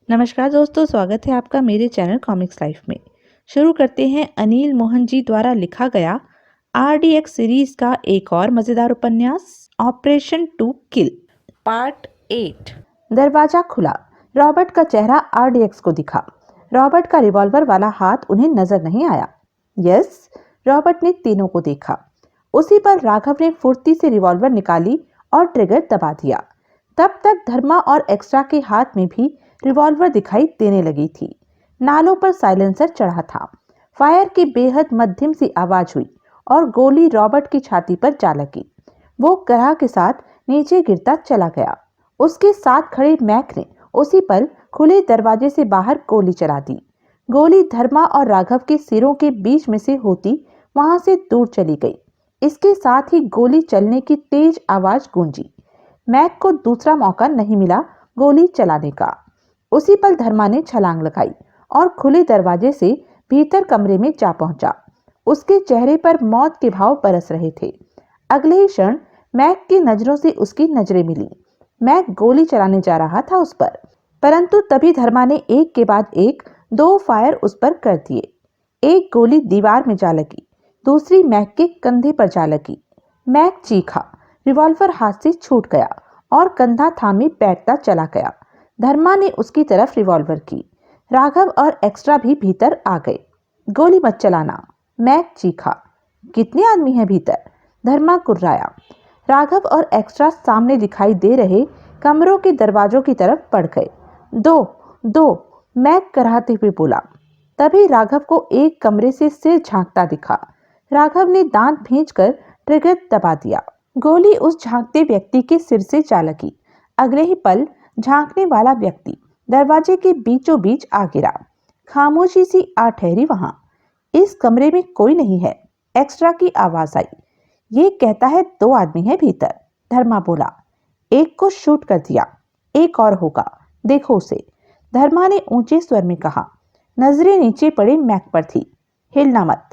नमस्कार दोस्तों, स्वागत है आपका मेरे चैनल कॉमिक्स लाइफ में। शुरू करते हैं अनिल मोहन जी द्वारा लिखा गया RDX सीरीज का एक और मजेदार उपन्यास ऑपरेशन टू किल पार्ट 8। दरवाजा खुला। रॉबर्ट का चेहरा RDX को दिखा। रॉबर्ट का रिवॉल्वर वाला हाथ उन्हें नजर नहीं आया। यस, रॉबर्ट ने तीनों को देखा। उसी पर राघव ने फुर्ती से रिवॉल्वर निकाली और ट्रिगर दबा दिया। तब तक धर्मा और एक्स्ट्रा के हाथ में भी रिवॉल्वर दिखाई देने लगी थी। नालों पर साइलेंसर चढ़ा था। फायर की बेहद मध्यम सी आवाज हुई और गोली रॉबर्ट की छाती पर जा लगी। वो कराह के साथ नीचे गिरता चला गया। उसके साथ खड़े मैक ने उसी पल खुले दरवाजे से बाहर गोली चला दी। गोली धर्मा और राघव के सिरों के बीच में से होती वहां से दूर चली गई। इसके साथ ही गोली चलने की तेज आवाज गूंजी। मैक को दूसरा मौका नहीं मिला गोली चलाने का। उसी पल धर्मा ने छलांग लगाई और खुले दरवाजे से भीतर कमरे में जा पहुंचा। उसके चेहरे पर मौत के भाव बरस रहे थे। अगले ही क्षण मैक की नजरों से उसकी नजरें मिली। मैक गोली चलाने जा रहा था उस पर, परंतु तभी धर्मा ने एक के बाद एक 2 फायर उस पर कर दिए। एक गोली दीवार में जा लगी, दूसरी मैक के कंधे पर जा लगी। मैक चीखा, रिवॉल्वर हाथ से छूट गया और कंधा थामे बैठता चला गया। धर्मा ने उसकी तरफ रिवॉल्वर की। राघव और एक्स्ट्रा भी भीतर आ गए। गोली मत चलाना, मैक चीखा। कितने आदमी हैं भीतर? धर्मा कुर्राया। राघव और एक्स्ट्रा सामने दिखाई दे रहे कमरों के दरवाजों की तरफ बढ़ गए। दो दो, मैक कराहते हुए बोला। तभी राघव को एक कमरे से सिर झांकता दिखा। राघव ने दांत भींचकर ट्रिगर दबा दिया। गोली उस झांकते व्यक्ति के सिर से जा लगी। अगले ही पल झांकने वाला व्यक्ति दरवाजे के बीचों बीच आ गिरा। खामोशी सी आ ठहरी वहां। इस कमरे में कोई नहीं है, एक्स्ट्रा की आवाज आई। ये कहता है 2 आदमी है भीतर, धर्मा बोला। एक को शूट कर दिया, एक और होगा, देखो उसे, धर्मा ने ऊंचे स्वर में कहा। नजरें नीचे पड़े मैक पर थी। हिलना मत,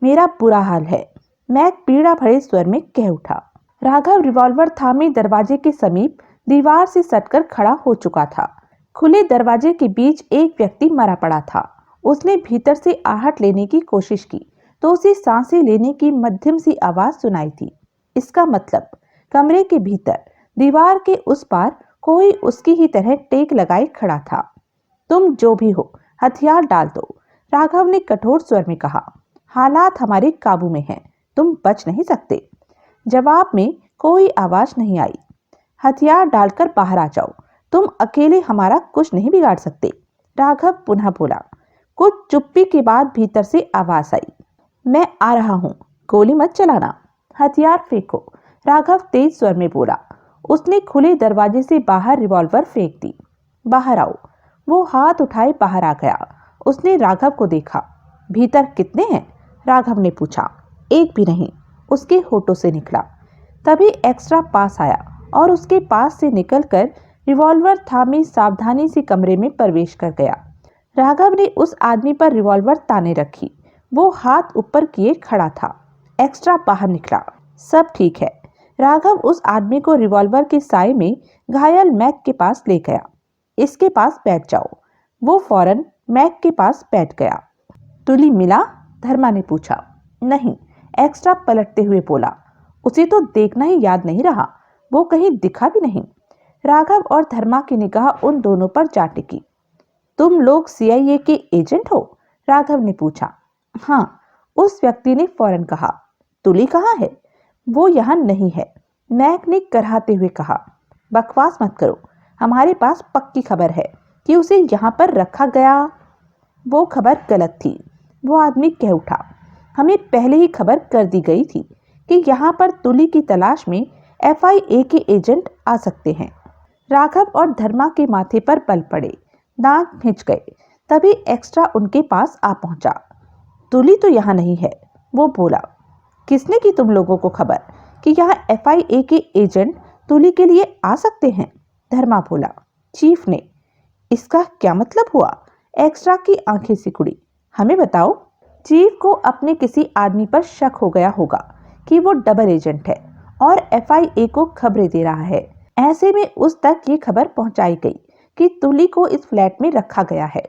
मेरा बुरा हाल है, मैक पीड़ा भरे स्वर में कह उठा। राघव रिवॉल्वर थामे दरवाजे के समीप दीवार से सटकर खड़ा हो चुका था। खुले दरवाजे के बीच एक व्यक्ति मरा पड़ा था। उसने भीतर से आहट लेने की कोशिश की तो उसे सांसें लेने की मध्यम सी आवाज सुनाई थी। इसका मतलब कमरे के भीतर दीवार के उस पार कोई उसकी ही तरह टेक लगाए खड़ा था। तुम जो भी हो, हथियार डाल दो, राघव ने कठोर स्वर में कहा। हालात हमारे काबू में हैं, तुम बच नहीं सकते। जवाब में कोई आवाज नहीं आई। हथियार डालकर बाहर आ जाओ, तुम अकेले हमारा कुछ नहीं बिगाड़ सकते, राघव पुनः बोला। कुछ चुप्पी के बाद भीतर से आवाज आई। मैं आ रहा हूं, गोली मत चलाना, हथियार फेंको, राघव तेज स्वर में बोला। उसने खुले दरवाजे से बाहर रिवॉल्वर फेंक दी। बाहर आओ। वो हाथ उठाए बाहर आ गया। उसने राघव को देखा। भीतर कितने हैं? राघव ने पूछा। एक भी नहीं, उसके होठों से निकला। तभी एक्स्ट्रा पास आया और उसके पास से निकलकर रिवॉल्वर थामे सावधानी से कमरे में प्रवेश कर गया। राघव ने उस आदमी पर रिवॉल्वर ताने रखी। वो हाथ ऊपर किए खड़ा था। एक्स्ट्रा बाहर निकला। सब ठीक है। राघव उस आदमी को रिवॉल्वर के साए में घायल मैक के पास ले गया। इसके पास बैठ जाओ। वो फौरन मैक के पास बैठ गया। तुली मिला? धर्मा ने पूछा। नहीं, एक्स्ट्रा पलटते हुए बोला। उसे तो देखना ही याद नहीं रहा, वो कहीं दिखा भी नहीं। राघव और धर्मा की निगाह उन दोनों पर जा टिकी। तुम लोग CIA के एजेंट हो? राघव ने पूछा। हाँ, उस व्यक्ति ने फौरन कहा। तुली कहाँ है? वो यहाँ नहीं है, मैक ने कराहते हुए कहा। बकवास मत करो, हमारे पास पक्की खबर है कि उसे यहाँ पर रखा गया। वो खबर गलत थी, वो आदमी कह उठा। हमें पहले ही खबर कर दी गई थी कि यहाँ पर तुली की तलाश में FIA के एजेंट आ सकते हैं। राघव और धर्मा के माथे पर बल पड़े, दांत खिंच गए। तभी एक्स्ट्रा उनके पास आ पहुंचा। तुली तो यहाँ नहीं है, वो बोला। किसने की तुम लोगों को खबर कि यहाँ FIA के एजेंट तुली के लिए आ सकते हैं? धर्मा बोला। चीफ ने। इसका क्या मतलब हुआ? एक्स्ट्रा की आंखें सिकुड़ी। हमें बताओ। चीफ को अपने किसी आदमी पर शक हो गया होगा कि वो डबल एजेंट है और FIA को खबरें दे रहा है। ऐसे में उस तक ये खबर पहुंचाई गई कि तुली को इस फ्लैट में रखा गया है।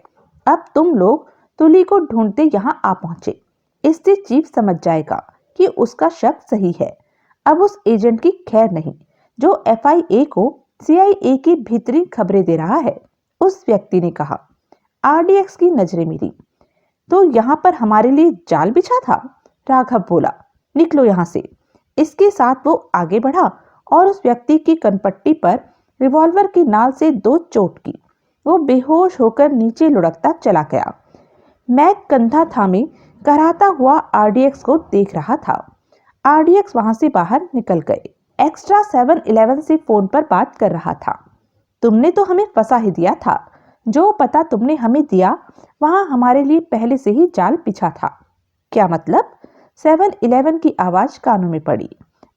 अब तुम लोग तुली को ढूंढते यहाँ आ पहुंचे। इससे चीफ समझ जाएगा कि उसका शक सही है। अब उस एजेंट की खैर नहीं जो FIA को CIA की भीतरी खबरें दे रहा है, उस व्यक्ति ने कहा। RDX की नजरें मिली। तो यहाँ पर हमारे लिए जाल बिछा था, राघव बोला। निकलो यहाँ से। इसके साथ वो आगे बढ़ा और उस व्यक्ति की कनपट्टी पर रिवॉल्वर की नाल से 2 चोट की। वो बेहोश होकर नीचे लुढ़कता चला गया। मैक कंधा थामे कराहता हुआ RDX को देख रहा था। RDX वहां से बाहर निकल गए। एक्स्ट्रा 711 से फोन पर बात कर रहा था। तुमने तो हमें फंसा ही दिया था। जो पता तुमने हमें दिया वहां हमारे लिए पहले से ही जाल बिछा था। क्या मतलब? 711 की आवाज कानों में पड़ी।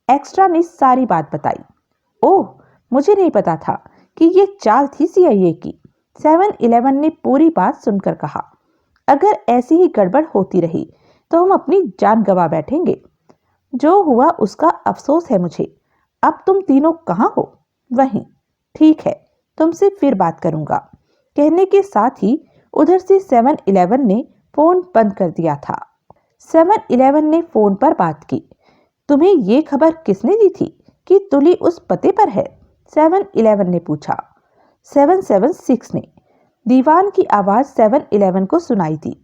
एक्स्ट्रा ने सारी बात बताई। ओह, मुझे नहीं पता था कि ये चाल थी CIA की। 711 ने पूरी बात सुनकर कहा। अगर ऐसी ही गड़बड़ होती रही तो हम अपनी जान गंवा बैठेंगे। जो हुआ उसका अफसोस है मुझे। अब तुम तीनों कहाँ हो? वहीं। ठीक है, तुमसे फिर बात करूंगा। कहने के साथ ही उधर से 711 ने फोन बंद कर दिया था। 711 ने फोन पर बात की। तुम्हें ये खबर किसने दी थी कि तुली उस पते पर है? 711 ने पूछा। 776 ने। दीवान की आवाज 711 को सुनाई थी।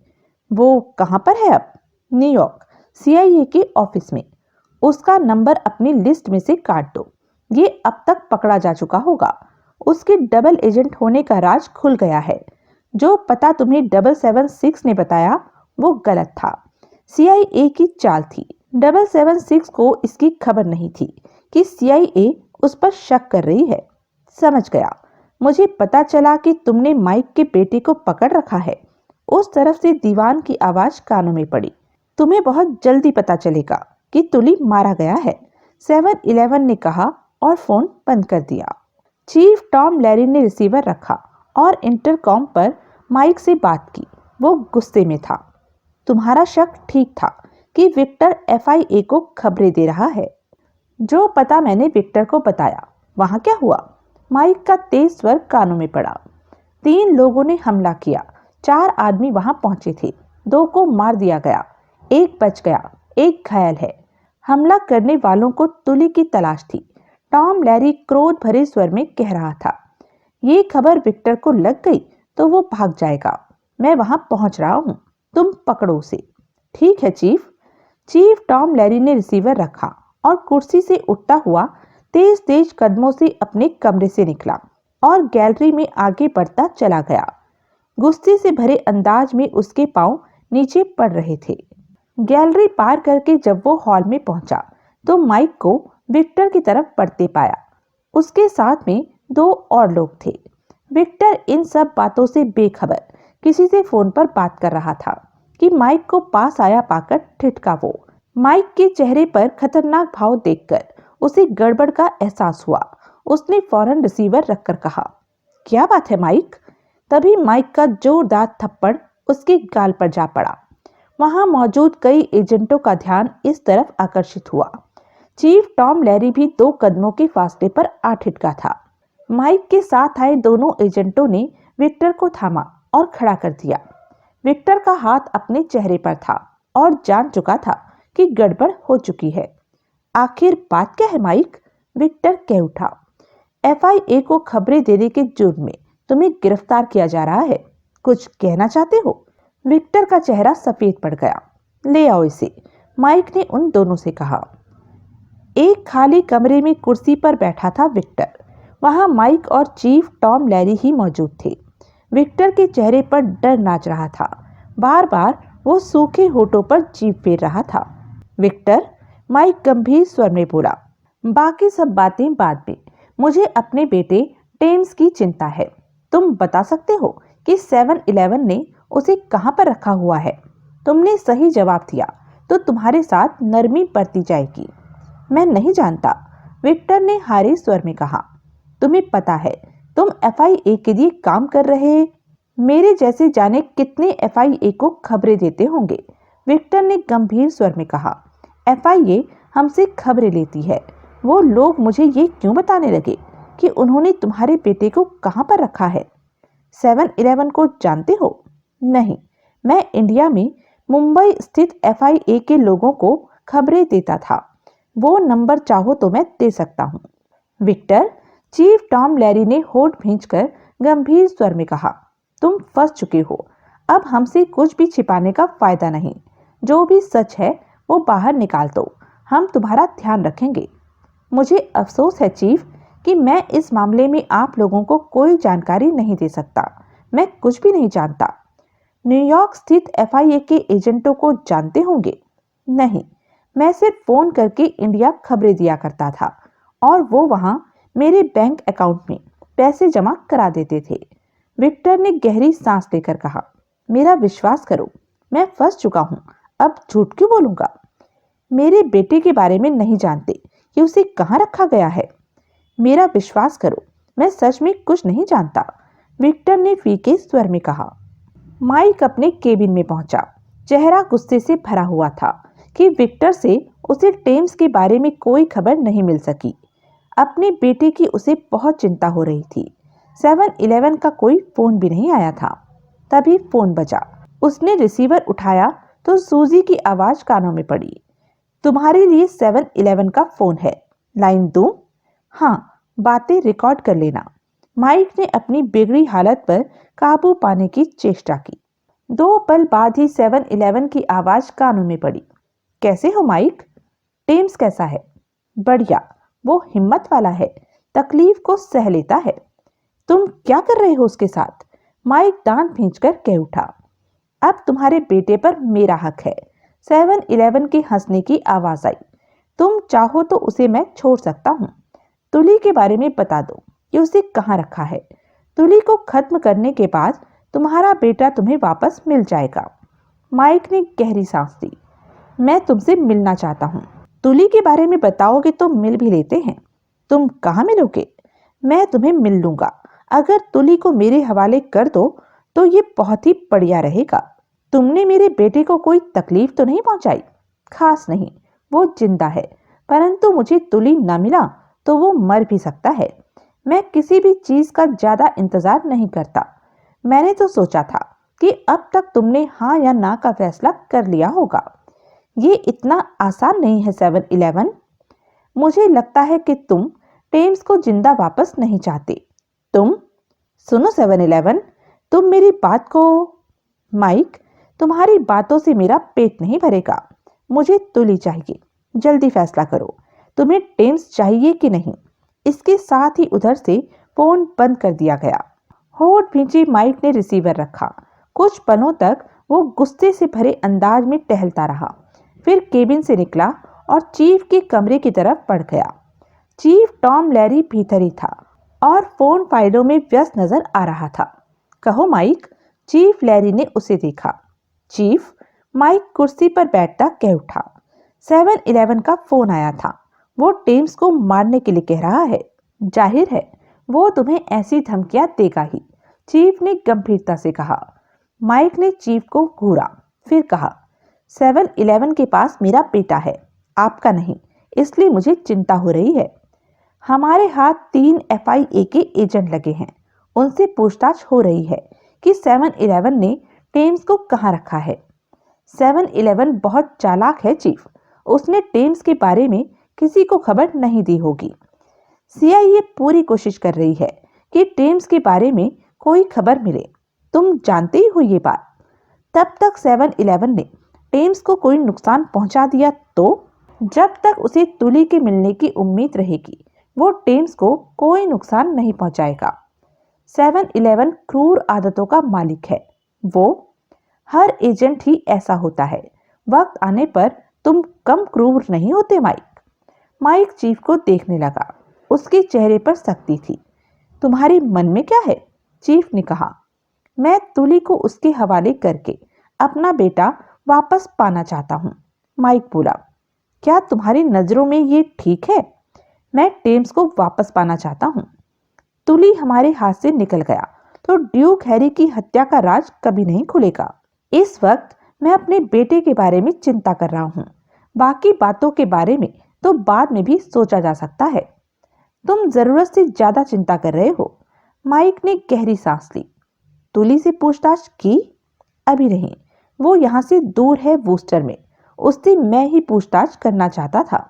वो कहाँ पर है अब? न्यूयॉर्क, CIA के ऑफिस में। उसका नंबर अपनी लिस्ट में से काट दो। ये अब तक पकड़ा जा चुका होगा। उसके डबल एजेंट होने का राज खुल गया है। जो पता तुम्हें 776 ने बताया वो गलत था। CIA की चाल थी। 776 को इसकी खबर नहीं थी कि CIA उस पर शक कर रही है। समझ गया। मुझे पता चला कि तुमने माइक के बेटे को पकड़ रखा है। उस तरफ से दीवान की आवाज कानों में पड़ी। तुम्हें बहुत जल्दी पता चलेगा कि तुली मारा गया है, 711 ने कहा और फोन बंद कर दिया। चीफ टॉम लैरी ने रिसीवर रखा और इंटरकॉम पर माइक से बात की। वो गुस्से में था। तुम्हारा शक ठीक था कि विक्टर FIA को खबरें दे रहा है। जो पता मैंने विक्टर को बताया, वहां क्या हुआ? माइक का तेज स्वर कानों में पड़ा। 3 लोगों ने हमला किया। 4 आदमी वहां पहुंचे थे। 2 को मार दिया गया, 1 बच गया, 1 घायल है। हमला करने वालों को तुली की तलाश थी। टॉम लैरी क्रोध भरे स्वर में कह रहा था। ये खबर विक्टर को लग गई तो वो भाग जाएगा। मैं वहां पहुंच रहा हूं। तुम पकड़ो उसे। ठीक है चीफ। चीफ टॉम लैरी ने रिसीवर रखा और कुर्सी से उठता हुआ तेज तेज कदमों से अपने कमरे से निकला और गैलरी में आगे बढ़ता चला गया। गुस्से से भरे अंदाज में उसके पांव नीचे पड़ रहे थे। गैलरी पार करके जब वो हॉल में पहुंचा तो माइक को विक्टर की तरफ बढ़ते पाया। उसके साथ में 2 और लोग थे। विक्टर इन सब बातों से बेखबर किसी से फोन पर बात कर रहा था कि माइक को पास आया पाकर ठिठका वो। माइक के चेहरे पर खतरनाक भाव देखकर उसे गड़बड़ का एहसास हुआ। उसने फौरन रिसीवर रखकर कहा, क्या बात है माइक? तभी माइक का जोरदार थप्पड़ उसके गाल पर जा पड़ा। वहां मौजूद कई एजेंटों का ध्यान इस तरफ आकर्षित हुआ। चीफ टॉम लैरी भी 2 कदमों के फासले पर आ ठिठका था। माइक के साथ आए दोनों एजेंटों ने विक्टर को थामा और खड़ा कर दिया। विक्टर का हाथ अपने चेहरे पर था और जान चुका था कि गड़बड़ हो चुकी है। आखिर बात क्या है माइक? विक्टर कह उठा। FIA को खबरें देने के जुर्म में तुम्हें गिरफ्तार किया जा रहा है। कुछ कहना चाहते हो? विक्टर का चेहरा सफेद पड़ गया। ले आओ इसे, माइक ने उन दोनों से कहा। एक खाली कमरे में कुर्सी पर बैठा था विक्टर। वहां माइक और चीफ टॉम लैरी ही मौजूद थे। विक्टर के चेहरे पर डर नाच रहा था। बार बार वो सूखे होठों पर जीभ फेर रहा था। विक्टर, माइक गंभीर स्वर में बोला, बाकी सब बातें बाद में। मुझे अपने बेटे टेम्स की चिंता है। तुम बता सकते हो कि 711 ने उसे कहां पर रखा हुआ है? तुमने सही जवाब दिया तो तुम्हारे साथ नरमी बरती जाएगी। मैं नहीं जानता, विक्टर ने हारे स्वर में कहा। तुम्हें पता है तुम FIA के लिए काम कर रहे, मेरे जैसे जाने कितने FIA को खबरें देते होंगे, विक्टर ने गंभीर स्वर में कहा। FIA हमसे खबरें लेती है। वो लोग मुझे ये क्यों बताने लगे कि उन्होंने तुम्हारे बेटे को कहां पर रखा है? 7-Eleven को जानते हो? नहीं, मैं इंडिया में मुंबई स्थित FIA के लोगों को खबरें देता था। वो नंबर चाहो तो मैं दे सकता हूँ। विक्टर, चीफ टॉम लैरी ने होठ भींचकर गंभीर स्वर में कहा, तुम फंस चुके हो। अब हमसे कुछ भी छिपाने का फायदा नहीं। जो भी सच है वो बाहर निकाल दो, हम तुम्हारा ध्यान रखेंगे। मुझे अफसोस है चीफ कि मैं इस मामले में आप लोगों को कोई जानकारी नहीं दे सकता। मैं कुछ भी नहीं जानता। न्यूयॉर्क स्थित FIA के एजेंटों को जानते होंगे? नहीं, मैं सिर्फ फोन करके इंडिया खबरें दिया करता था और वो वहां मेरे बैंक अकाउंट में पैसे जमा करा देते थे। विक्टर ने गहरी सांस लेकर कहा, मेरा विश्वास करो, मैं फंस चुका हूं। अब झूठ क्यों बोलूंगा? मेरे बेटे के बारे में नहीं जानते कि उसे कहां रखा गया है। मेरा विश्वास करो, मैं सच में कुछ नहीं जानता, विक्टर ने फीके स्वर में कहा। माइक अपने केबिन में पहुंचा। चेहरा गुस्से से भरा हुआ था कि विक्टर से उसे टेम्स के बारे में कोई खबर नहीं मिल सकी। अपने बेटे की उसे बहुत चिंता हो रही थी। 7-Eleven का कोई फोन भी नहीं आया था। तभी फोन बजा। उसने रिसीवर उठाया तो सूजी की आवाज कानों में पड़ी। तुम्हारे लिए 7-Eleven का फोन है, लाइन दूं? हाँ, बातें रिकॉर्ड कर लेना। माइक ने अपनी बिगड़ी हालत पर काबू पाने की चेष्टा की। 2 पल बाद ही 7-Eleven की आवाज कानों में पड़ी। कैसे हो माइक? टेम्स कैसा है? बढ़िया, वो हिम्मत वाला है, तकलीफ को सह लेता है। तुम क्या कर रहे हो उसके साथ? माइक दांत भींचकर कह उठा। अब तुम्हारे बेटे पर मेरा हक है। 7-Eleven के हंसने की आवाज आई। तुम चाहो तो उसे मैं छोड़ सकता हूँ। तुली के बारे में बता दो कि उसे कहाँ रखा है। तुली को खत्म करने के बाद तुम्हारा बेटा तुम्हें वापस मिल जाएगा। माइक ने गहरी सांस ली। मैं तुमसे मिलना चाहता हूँ। तुली के बारे में बताओगे तो मिल भी लेते हैं। तुम कहाँ मिलोगे? मैं तुम्हें मिल लूंगा। अगर तुली को मेरे हवाले कर दो तो ये बहुत ही बढ़िया रहेगा। तुमने मेरे बेटे को कोई तकलीफ तो नहीं पहुंचाई? खास नहीं, वो जिंदा है, परंतु मुझे तुली न मिला तो वो मर भी सकता है। मैं किसी भी चीज का ज्यादा इंतजार नहीं करता। मैंने तो सोचा था कि अब तक तुमने हाँ या ना का फैसला कर लिया होगा। ये इतना आसान नहीं है 7-Eleven। मुझे लगता है कि तुम टेम्स को जिंदा वापस नहीं चाहते। तुम सुनो 7-Eleven, तुम मेरी बात को। माइक, तुम्हारी बातों से मेरा पेट नहीं भरेगा। मुझे तुली चाहिए। जल्दी फैसला करो, तुम्हें टेम्स चाहिए कि नहीं। इसके साथ ही उधर से फोन बंद कर दिया गया। होठ भींची माइक ने रिसीवर रखा। कुछ पलों तक वो गुस्से से भरे अंदाज में टहलता रहा, फिर केबिन से निकला और चीफ के कमरे की तरफ बढ़ गया। चीफ टॉम लैरी भीतर ही था और फोन फाइलों में व्यस्त नजर आ रहा था। कहो माइक, चीफ लैरी ने उसे देखा। चीफ, माइक कुर्सी पर बैठता कह उठा। 7-Eleven का फोन आया था। वो टेम्स को मारने के लिए कह रहा है। जाहिर है वो तुम्हें ऐसी धमकियां देगा ही, चीफ ने गंभीरता से कहा। माइक ने चीफ को घूरा, फिर कहा, 7-Eleven के पास मेरा बेटा है, आपका नहीं, इसलिए मुझे चिंता हो रही है। हमारे हाथ 3 FIA के एजेंट लगे हैं। उनसे पूछताछ हो रही है कि 7-Eleven ने टेम्स को कहाँ रखा है। 7-Eleven बहुत चालाक है चीफ। उसने टेम्स के बारे में किसी को खबर नहीं दी होगी। CIA पूरी कोशिश कर रही है कि टेम्स के बारे में कोई खबर मिले। तुम जानते ही हो ये बात। तब तक 7-Eleven ने टेम्स को कोई नुकसान पहुंचा दिया तो जब तक उसे तुली के मिलने की उम्मीद रहेगी वो टेम्स को कोई नुकसान नहीं पहुंचाएगा। 7-Eleven क्रूर आदतों का मालिक है। वो हर एजेंट ही ऐसा होता है। वक्त आने पर तुम कम क्रूर नहीं होते माइक। माइक चीफ को देखने लगा। उसके चेहरे पर सख्ती थी। तुम्हारे मन में क्या है? चीफ ने कहा। मैं तुली को उसके हवाले करके अपना बेटा वापस पाना चाहता हूँ, माइक बोला। क्या तुम्हारी नजरों में ये ठीक है? मैं टेम्स को वापस पाना चाहता हूँ। तुली हमारे हाथ से निकल गया तो ड्यूक हैरी की हत्या का राज कभी नहीं खुलेगा। इस वक्त मैं अपने बेटे के बारे में चिंता कर रहा हूँ। बाकी बातों के बारे में तो बाद में भी सोचा जा सकता है। तुम जरूरत से ज्यादा चिंता कर रहे हो। माइक ने गहरी सांस ली। तुली से पूछताछ की? अभी नहीं, वो यहाँ से दूर है वूस्टर में। उससे मैं ही पूछताछ करना चाहता था।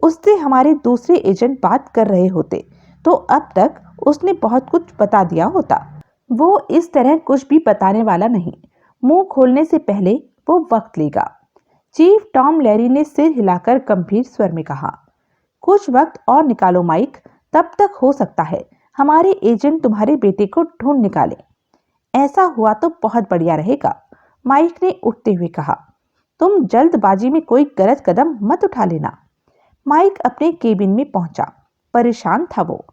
उससे हमारे दूसरे एजेंट बात कर रहे होते तो अब तक उसने बहुत कुछ बता दिया होता। वो इस तरह कुछ भी बताने वाला नहीं। मुंह खोलने से पहले वो वक्त लेगा। चीफ टॉम लैरी ने सिर हिलाकर गंभीर स्वर में कहा। कुछ वक्त और निकालो माइक, तब तक हो सकता है हमारे एजेंट तुम्हारे बेटे को ढूंढ निकाले। ऐसा हुआ तो बहुत बढ़िया रहेगा, माइक ने उठते हुए कहा। तुम जल्दबाजी में कोई गलत कदम मत उठा लेना। माइक अपने केबिन में पहुंचा। परेशान था वो।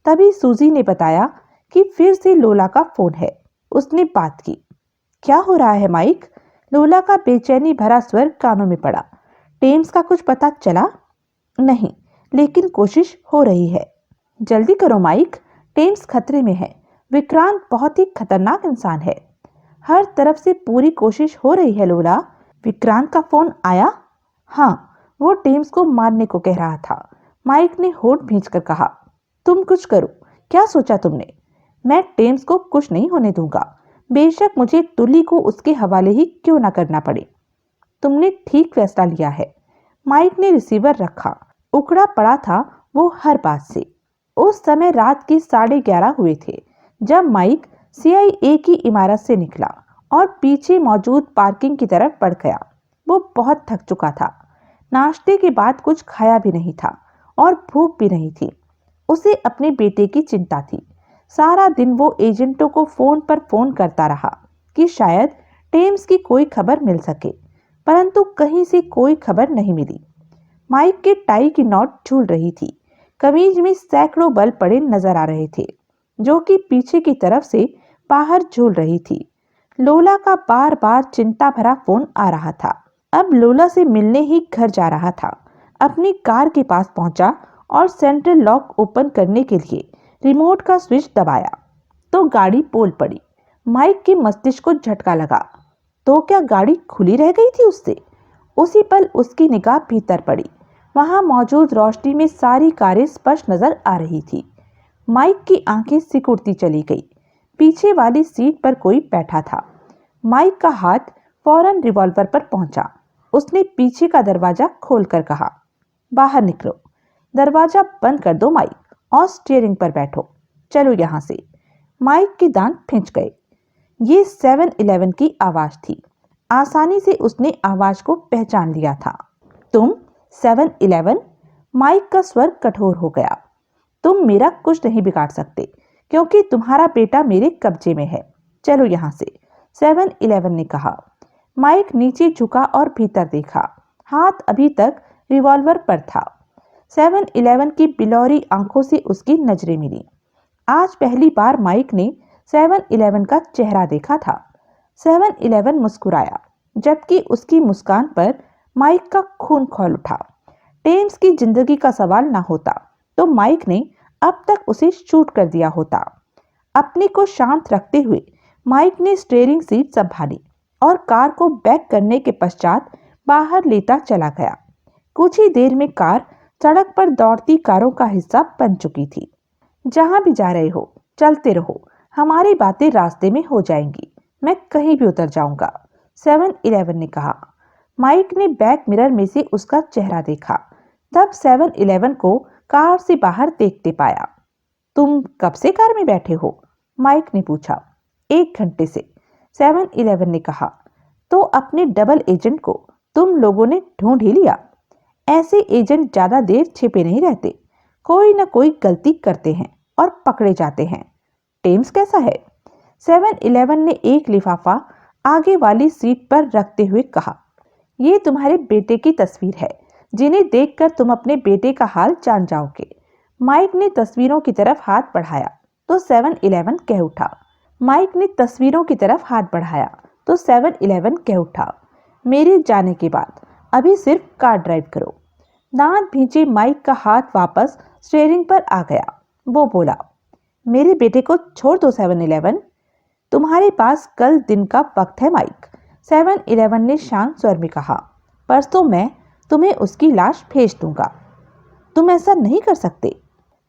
तभी सूजी ने बताया कि फिर से लोला का फोन है। उसने बात की। क्या हो रहा है माइक? लोला का बेचैनी भरा स्वर कानों में पड़ा। टेम्स का कुछ पता चला? नहीं, लेकिन कोशिश हो रही है। जल्दी करो माइक, टेम्स खतरे में है। विक्रांत बहुत ही खतरनाक इंसान है। हर तरफ से पूरी कोशिश हो रही है लोला। विक्रांत का फोन आया? हाँ, वो टेम्स को मारने को कह रहा था। माइक ने होठ भींचकर कहा। तुम कुछ करो। क्या सोचा तुमने? मैं टेम्स को कुछ नहीं होने दूंगा, बेशक मुझे तुली को उसके हवाले ही क्यों ना करना पड़े। तुमने ठीक फैसला लिया है। माइक ने रिसीवर रखा। उखड़ा पड़ा था वो हर बात से। उस समय रात के 11:30 हुए थे जब माइक CIA की इमारत से निकला और पीछे मौजूद पार्किंग की तरफ बढ़ गया। वो बहुत थक चुका था। नाश्ते के बाद कुछ खाया भी नहीं था और भूख भी नहीं थी। उसे अपने बेटे की चिंता थी। सारा दिन वो एजेंटों को फोन पर फोन करता रहा कि शायद टेम्स की कोई खबर मिल सके, परंतु कहीं से कोई खबर नहीं मिली। माइक के टाई की नॉट झूल रही थी। कमीज में सैकड़ों बल पड़े नजर आ रहे थे जो कि पीछे की तरफ से बाहर झूल रही थी। लोला का बार बार चिंता भरा फोन आ रहा था। अब लोला से मिलने ही घर जा रहा था। अपनी कार के पास पहुंचा और सेंट्रल लॉक ओपन करने के लिए रिमोट का स्विच दबाया तो गाड़ी पोल पड़ी। माइक के मस्तिष्क को झटका लगा। तो क्या गाड़ी खुली रह गई थी उससे? उसी पल उसकी निगाह भीतर पड़ी। वहां मौजूद रोशनी में सारी कारें स्पष्ट नजर आ रही थी। माइक की आंखें सिकुड़ती चली गई। पीछे वाली सीट पर कोई बैठा था। माइक का हाथ फौरन रिवॉल्वर पर पहुंचा। उसने पीछे का दरवाजा खोलकर कहा, बाहर निकलो। दरवाजा बंद कर दो माइक और स्टीयरिंग पर बैठो। चलो यहां से। माइक के दांत खिंच गए। ये 7-Eleven की आवाज थी। आसानी से उसने आवाज को पहचान लिया था। तुम 7-Eleven? माइक का स्वर कठोर हो गया। तुम मेरा कुछ नहीं बिगाड़ सकते क्योंकि तुम्हारा बेटा मेरे कब्जे में है। चलो यहां से, 7-Eleven ने कहा। माइक नीचे झुका और भीतर देखा। हाथ अभी तक रिवॉल्वर पर था। 7-Eleven की बिलौरी आंखों से उसकी नजरें मिली। आज पहली बार माइक ने 7-Eleven का चेहरा देखा था। 7-Eleven मुस्कुराया, जबकि उसकी मुस्कान पर माइक का खून खौल उठा। टेम्स की जिंदगी का सवाल ना होता तो माइक ने अब तक उसे शूट कर दिया होता। अपने को शांत रखते हुए माइक ने स्टीयरिंग सीट संभाली और कार को बैक करने के पश्चात बाहर लेता चला गया। कुछ ही देर में कार सड़क पर दौड़ती कारों का हिस्सा बन चुकी थी। जहां भी जा रहे हो चलते रहो, हमारी बातें रास्ते में हो जाएंगी। मैं कहीं भी उतर जाऊंगा, 7-Eleven ने कहा। माइक ने बैक मिरर में से उसका चेहरा देखा। तब 7-Eleven को कार से बाहर देखते पाया। तुम कब से कार में बैठे हो? माइक ने पूछा। 1 घंटे से, 7-Eleven ने कहा। तो अपने डबल एजेंट को तुम लोगों ने ढूंढ ही लिया। ऐसे एजेंट ज्यादा देर छिपे नहीं रहते, कोई ना कोई गलती करते हैं और पकड़े जाते हैं। टेम्स कैसा है? 7-Eleven ने एक लिफाफा आगे वाली सीट पर रखते हुए कहा। ये तुम्हारे बेटे की तस्वीर है, जिन्हें देखकर तुम अपने बेटे का हाल जान जाओगे। माइक ने तस्वीरों की तरफ हाथ बढ़ाया तो 7-Eleven कह उठा। माइक ने तस्वीरों की तरफ हाथ बढ़ाया तो 7-Eleven कह उठा। मेरे जाने के बाद अभी सिर्फ कार ड्राइव करो। दांत भींचे माइक का हाथ वापस स्टीयरिंग पर आ गया। वो बोला, मेरे बेटे को छोड़ दो 7-Eleven। तुम्हारे पास कल दिन का वक्त है माइक, 7-Eleven ने शांत स्वर में कहा। परसों मैं तुम्हें उसकी लाश भेज दूंगा। तुम ऐसा नहीं कर सकते।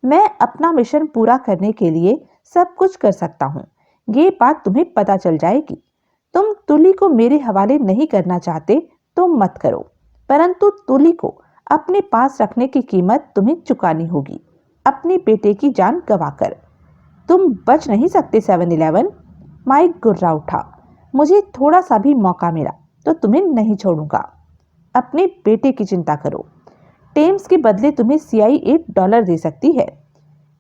मैं अपना मिशन पूरा करने के लिए सब कुछ कर सकता हूँ। ये बात तुम्हें पता चल जाएगी। तुम तुली को मेरे हवाले नहीं करना चाहते तो मत करो, परंतु तुली को अपने पास रखने की कीमत तुम्हें चुकानी होगी, अपने बेटे की जान गंवाकर। तुम बच नहीं सकते 7-Eleven। माइक गुर्रा उठा। मुझे थोड़ा सा भी मौका मिला तो तुम्हें नहीं छोड़ूंगा। अपने बेटे की चिंता करो। टेम्स के बदले तुम्हें CIA $1 दे सकती है।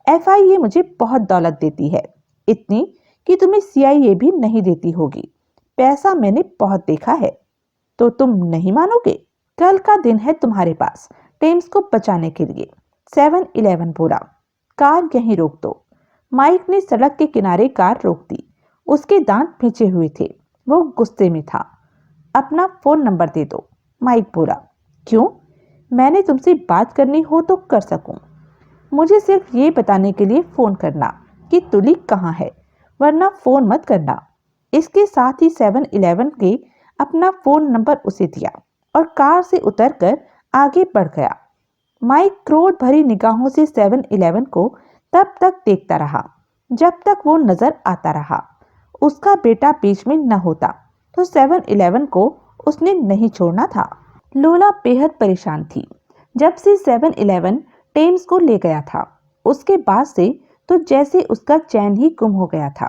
FIA मुझे बहुत दौलत देती है, इतनी कि तुम्हें CIA भी नहीं देती होगी। पैसा मैंने बहुत देखा है। तो तुम नहीं मानोगे? कल का दिन है तुम्हारे पास टेम्स को बचाने के लिए। 7-Eleven बोला। कार यहीं रोक दो। माइक ने सड़क के किनारे कार रोक दी। उसके दांत भींचे हुए थे, वो गुस्से में था। अपना फोन नंबर दे दो, माइक बोला। क्यों? मैंने तुमसे बात करनी हो तो कर सकूं। मुझे सिर्फ ये बताने के लिए फोन करना कि तुली कहाँ है, वरना फोन मत करना। इसके साथ ही 7-Eleven के अपना फोन नंबर उसे दिया और कार से उतरकर आगे बढ़ गया। माइक क्रोध भरी निगाहों से 7-Eleven को तब तक देखता रहा जब तक वो नजर आता रहा। उसका बेटा बीच में न होता तो 7-Eleven को उसने नहीं छोड़ना था। लोला बेहद परेशान थी जब से 7-Eleven टेम्स को ले गया था। उसके बाद से तो जैसे उसका चैन ही गुम हो गया था।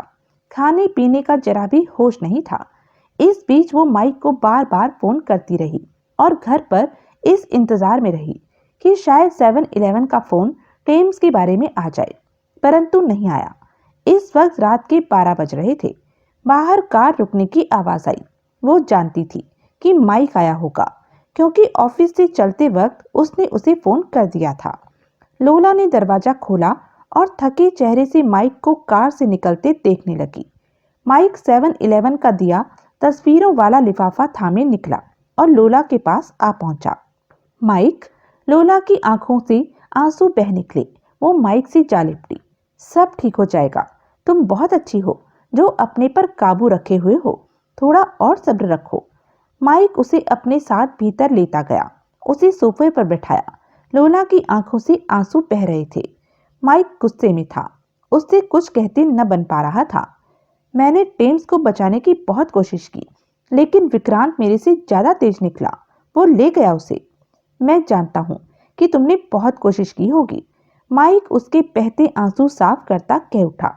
खाने पीने का जरा भी होश नहीं था। इस बीच वो माइक को बार बार फोन करती रही और घर पर इस इंतजार में रही कि शायद 7-Eleven का फोन टेम्स के बारे में आ जाए, परंतु नहीं आया। इस वक्त रात के 12 बज रहे थे। बाहर कार रुकने की आवाज आई। वो जानती थी कि माइक आया होगा, क्योंकि ऑफिस से चलते वक्त उसने उसे फोन कर दिया था। लोला ने दरवाजा खोला और थके चेहरे से माइक को कार से निकलते देखने लगी। माइक 7-Eleven का दिया तस्वीरों वाला लिफाफा थामे निकला और लोला के पास आ पहुंचा। माइक, लोला की आंखों से आंसू बह निकले। वो माइक से जा लिपटी। सब ठीक हो जाएगा। तुम बहुत अच्छी हो जो अपने पर काबू रखे हुए हो। थोड़ा और सब्र रखो। माइक उसे अपने साथ भीतर लेता गया, उसे सोफे पर बैठाया। लोला की आंखों से आंसू बह रहे थे। माइक गुस्से में था। उससे कुछ कहते न बन पा रहा था। मैंने टेम्स को बचाने की बहुत कोशिश की, लेकिन विक्रांत मेरे से ज्यादा तेज निकला। वो ले गया उसे। मैं जानता हूँ कि तुमने बहुत कोशिश की होगी। माइक उसके बहते आंसू साफ करता कह उठा।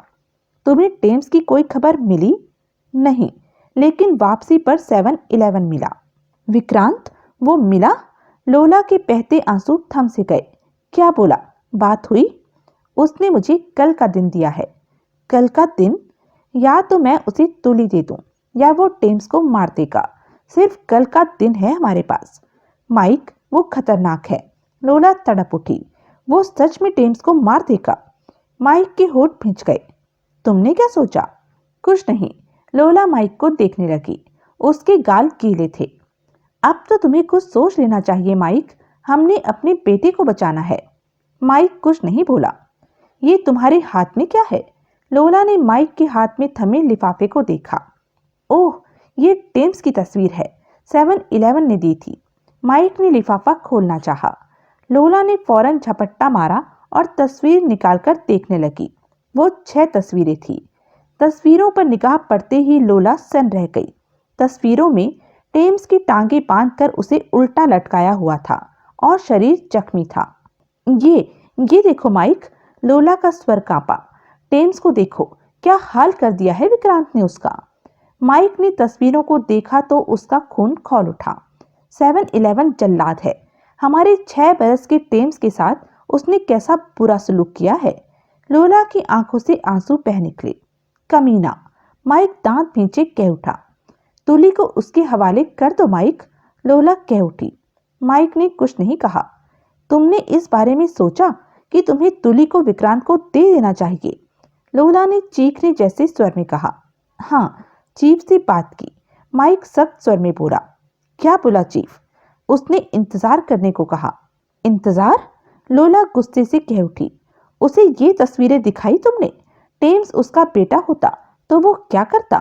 तुम्हें टेम्स की कोई खबर मिली? नहीं, लेकिन वापसी पर 7-Eleven मिला। विक्रांत, वो मिला? लोला के बहते आंसू थम से गए। क्या बोला? बात हुई? उसने मुझे कल का दिन दिया है। कल का दिन? या तो मैं उसे तुली दे दूं या वो टेम्स को मार देगा। सिर्फ कल का दिन है हमारे पास। माइक, वो खतरनाक है। लोला तड़प उठी। वो सच में टेम्स को मार देगा? माइक के होठ भींच गए। तुमने क्या सोचा? कुछ नहीं। लोला माइक को देखने लगी। उसके गाल गीले थे। अब तो तुम्हें कुछ सोच लेना चाहिए माइक। हमने अपने बेटे को बचाना है। माइक कुछ नहीं बोला। ये तुम्हारे हाथ में क्या है? लोला ने माइक के हाथ में थमे लिफाफे को देखा। ओह, ये टेम्स की तस्वीर है। 7-Eleven ने दी थी। माइक ने लिफाफा खोलना चाहा। लोला ने फौरन झपट्टा मारा और तस्वीर निकालकर देखने लगी। वो 6 तस्वीरें थी। तस्वीरों पर निगाह पड़ते ही लोला सन रह गई। तस्वीरों में टेम्स की टांगे बांधकर उसे उल्टा लटकाया हुआ था और शरीर जख्मी था। ये देखो माइक। लोला का स्वर कांपा। टेम्स को देखो, क्या हाल कर दिया है विक्रांत ने उसका। माइक ने तस्वीरों को देखा तो उसका खून खौल उठा। 7-Eleven जल्लाद है। हमारे 6 बरस के टेम्स के साथ उसने कैसा बुरा सलूक किया है। लोला की आंखों से आंसू बह निकले। कमीना, माइक दांत भींचे कह उठा। तुली को उसके हवाले कर दो माइक, लोला कह उठी। माइक ने कुछ नहीं कहा। तुमने इस बारे में सोचा कि तुम्हें तुली को विक्रांत को दे देना चाहिए? लोला ने चीखने जैसे स्वर में कहा। हाँ, चीफ से बात की। माइक सख्त स्वर में बोला। क्या बोला चीफ? उसने इंतजार करने को कहा। इंतजार? लोला गुस्से से कह उठी। उसे ये तस्वीरें दिखाई तुमने? टेम्स उसका बेटा होता तो वो क्या करता?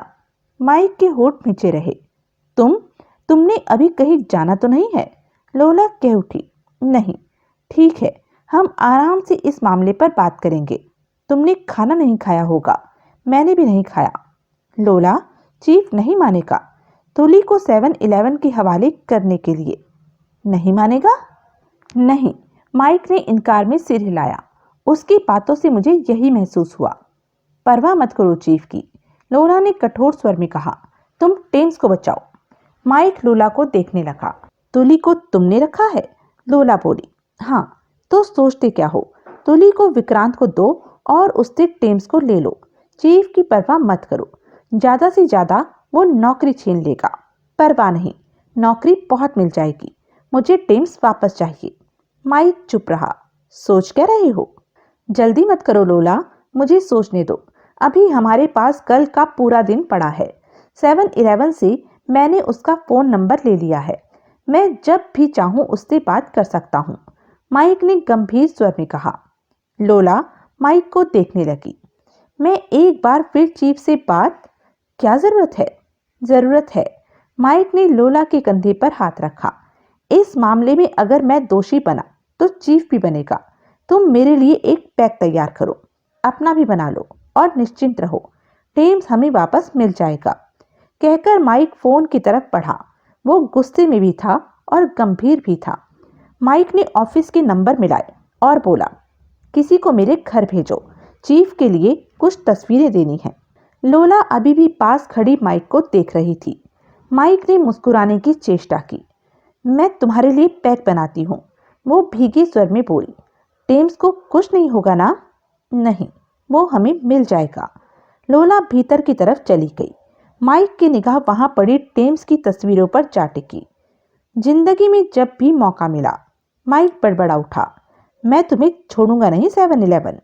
माइक के होठ नीचे रहे। तुमने अभी कहीं जाना तो नहीं है? लोला कह उठी। नहीं। ठीक है, हम आराम से इस मामले पर बात करेंगे। तुमने खाना नहीं खाया होगा। मैंने भी नहीं खाया। लोला, चीफ नहीं मानेगा तुली को 7-Eleven के हवाले करने के लिए। नहीं मानेगा? नहीं। माइक ने इनकार में सिर हिलाया। उसकी बातों से मुझे यही महसूस हुआ। परवाह मत करो चीफ की, लोला ने कठोर स्वर में कहा। तुम टेम्स को बचाओ। माइक लोला को देखने लगा। तुली को तुमने रखा है? लोला बोली। हाँ, तो सोचते क्या हो? तुली को विक्रांत को दो और उससे टेम्स को ले लो। चीफ की परवाह मत करो, ज्यादा से ज्यादा वो नौकरी छीन लेगा। परवाह नहीं, नौकरी बहुत मिल जाएगी। मुझे टेम्स वापस चाहिए। माइक चुप रहा। सोच क्या रहे हो? जल्दी मत करो लोला, मुझे सोचने दो। अभी हमारे पास कल का पूरा दिन पड़ा है। 7-Eleven से मैंने उसका फोन नंबर ले लिया है। मैं जब भी चाहूं उससे बात कर सकता हूं। माइक ने गंभीर स्वर में कहा। लोला माइक को देखने लगी। मैं एक बार फिर चीफ से बात? क्या जरूरत है? जरूरत है। माइक ने लोला के कंधे पर हाथ रखा। इस मामले में अगर मैं दोषी बना तो चीफ भी बनेगा। तुम मेरे लिए एक पैक तैयार करो, अपना भी बना लो और निश्चिंत रहो। टेम्स हमें वापस मिल जाएगा। कहकर माइक फोन की तरफ बढ़ा। वो गुस्से में भी था और गंभीर भी था। माइक ने ऑफिस के नंबर मिलाए और बोला, किसी को मेरे घर भेजो, चीफ के लिए कुछ तस्वीरें देनी है। लोला अभी भी पास खड़ी माइक को देख रही थी। माइक ने मुस्कुराने की चेष्टा की। मैं तुम्हारे लिए पैक बनाती हूँ, वो भीगे स्वर में बोली। टेम्स को कुछ नहीं होगा ना? नहीं, वो हमें मिल जाएगा। लोला भीतर की तरफ चली गई। माइक की निगाह वहां पड़ी टेम्स की तस्वीरों पर जा टिकी। जिंदगी में जब भी मौका मिला, माइक बड़बड़ा उठा, मैं तुम्हें छोड़ूंगा नहीं 7-Eleven।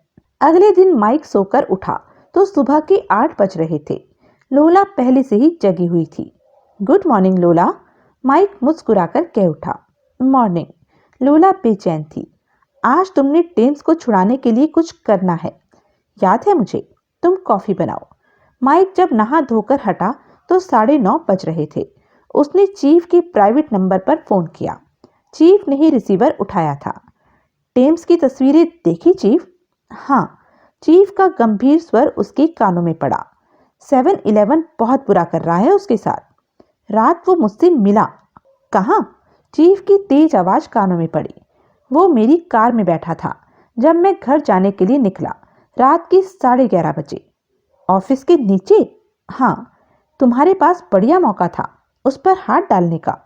अगले दिन माइक सोकर उठा तो सुबह के 8 बज रहे थे। लोला पहले से ही जगी हुई थी। गुड मॉर्निंग लोला, माइक मुस्कुराकर कह उठा। मॉर्निंग। लोला बेचैन थी। आज तुमने टेम्स को छुड़ाने के लिए कुछ करना है, याद है मुझे। तुम कॉफी बनाओ। माइक जब नहा धोकर हटा तो 9:30 बज रहे थे। उसने चीफ के प्राइवेट नंबर पर फोन किया। चीफ ने ही रिसीवर उठाया था। टेम्स की तस्वीरें देखी चीफ? हाँ। चीफ का गंभीर स्वर उसके कानों में पड़ा। 7-Eleven बहुत बुरा कर रहा है उसके साथ। रात वो मुझसे मिला। कहाँ? चीफ की तेज आवाज कानों में पड़ी। वो मेरी कार में बैठा था जब मैं घर जाने के लिए निकला, रात के 11:30 बजे। ऑफिस के नीचे? हाँ। तुम्हारे पास बढ़िया मौका था उस पर हाथ डालने का।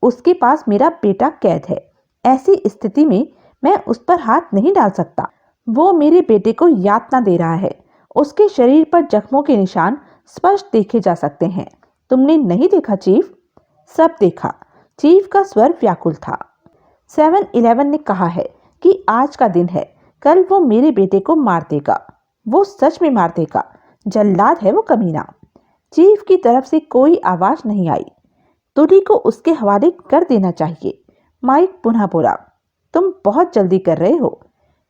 उसके पास मेरा बेटा कैद है। ऐसी स्थिति में मैं उस पर हाथ नहीं डाल सकता। वो मेरे बेटे को यातना दे रहा है। उसके शरीर पर जख्मों के निशान स्पष्ट देखे जा सकते हैं। तुमने नहीं देखा चीफ? सब देखा। चीफ का स्वर व्याकुल था। 7-Eleven ने कहा है कि आज का दिन है, कल वो मेरे बेटे को मार देगा। वो सच में मार देगा। जल्लाद है वो कमीना। चीफ की तरफ से कोई आवाज नहीं आई। तुली को उसके हवाले कर देना चाहिए। माइक पुनः बोला। तुम बहुत जल्दी कर रहे हो,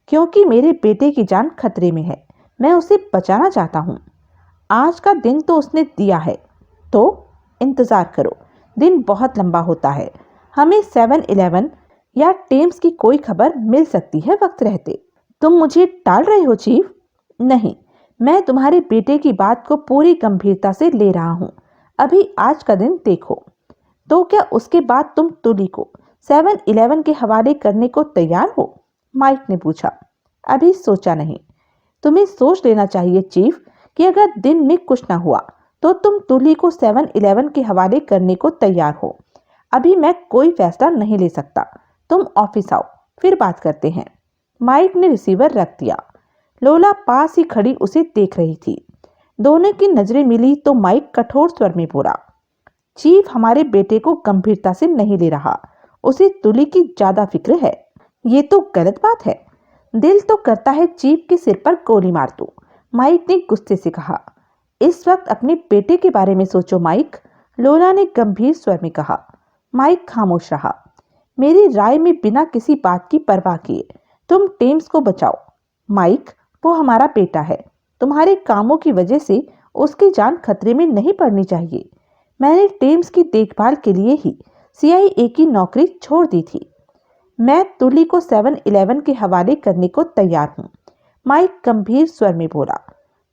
क्योंकि मेरे बेटे की जान खतरे में है। मैं उसे बचाना चाहता हूँ। आज का दिन तो उसने दिया है, तो इंतजार करो। दिन बहुत लंबा होता है। हमें 7-Eleven या टेम्स की कोई खबर मिल सकती है वक्त रहते। तुम मुझे टाल रहे हो चीफ? नहीं, मैं तुम्हारे बेटे की बात को पूरी गंभीरता से ले रहा हूँ। अभी आज का दिन देखो। तो क्या उसके बाद तुम तुली को 7-Eleven के हवाले करने को तैयार हो? माइक ने पूछा। अभी सोचा नहीं। तुम्हें सोच लेना चाहिए चीफ कि अगर दिन में कुछ ना हुआ तो तुम तुली को 7-Eleven के हवाले करने को तैयार हो। अभी मैं कोई फैसला नहीं ले सकता। तुम ऑफिस आओ, फिर बात करते हैं। माइक ने रिसीवर रख दिया। लोला पास ही खड़ी उसे देख रही थी। दोनों की नजरें मिली तो माइक कठोर स्वर में बोला। चीफ हमारे बेटे को गंभीरता से नहीं ले रहा। उसे तुली की ज्यादा फिक्र है। ये तो गलत बात है। दिल तो करता है चीफ के सिर पर गोली मार दूं। माइक ने गुस्से से कहा। इस वक्त अपने बेटे के बारे में सोचो माइक, लोला ने गंभीर स्वर में कहा। माइक खामोश रहा। मेरी राय में बिना किसी बात की परवाह किए तुम टेम्स को बचाओ। माइक, वो हमारा बेटा है। तुम्हारे कामों की वजह से उसकी जान खतरे में नहीं पड़नी चाहिए। मैंने टेम्स की देखभाल के लिए ही CIA की नौकरी छोड़ दी थी। मैं तुली को 7-Eleven के हवाले करने को तैयार हूँ। माइक गंभीर स्वर में बोला।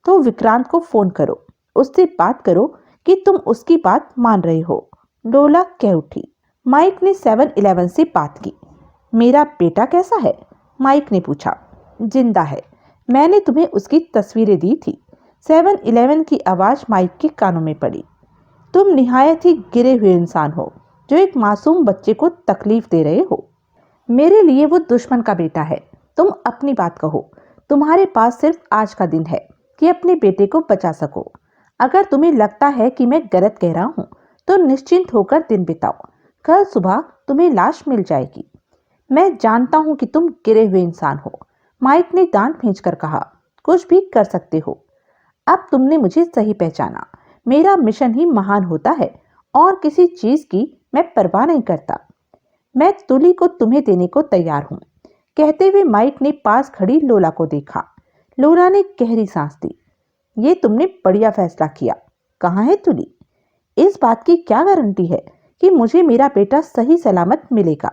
तो विक्रांत को फोन करो। उससे बात करो कि तुम उसकी बात मान रहे हो, लोला कह उठी। माइक ने 7-Eleven से बात की। मेरा बेटा कैसा है? माइक ने पूछा। जिंदा है, मैंने तुम्हें उसकी तस्वीरें दी थी। 7-Eleven की आवाज़ माइक के कानों में पड़ी। तुम निहायत ही गिरे हुए इंसान हो जो एक मासूम बच्चे को तकलीफ दे रहे हो। मेरे लिए वो दुश्मन का बेटा है। तुम अपनी बात कहो। तुम्हारे पास सिर्फ आज का दिन है कि अपने बेटे को बचा सको। अगर तुम्हें लगता है कि मैं गलत कह रहा हूँ तो निश्चिंत होकर दिन बिताओ। कल सुबह तुम्हें लाश मिल जाएगी। मैं जानता हूँ कि तुम गिरे हुए इंसान हो, माइक ने दांत भींचकर कहा। कुछ भी कर सकते हो। अब तुमने मुझे सही पहचाना। मेरा मिशन ही महान होता है और किसी चीज की मैं परवाह नहीं करता। मैं तुली को तुम्हें देने को तैयार हूँ। कहते हुए माइक ने पास खड़ी लोला को देखा। लोला ने गहरी सांस ली। ये तुमने बढ़िया फैसला किया। कहाँ है तुली? इस बात की क्या गारंटी है कि मुझे मेरा बेटा सही सलामत मिलेगा?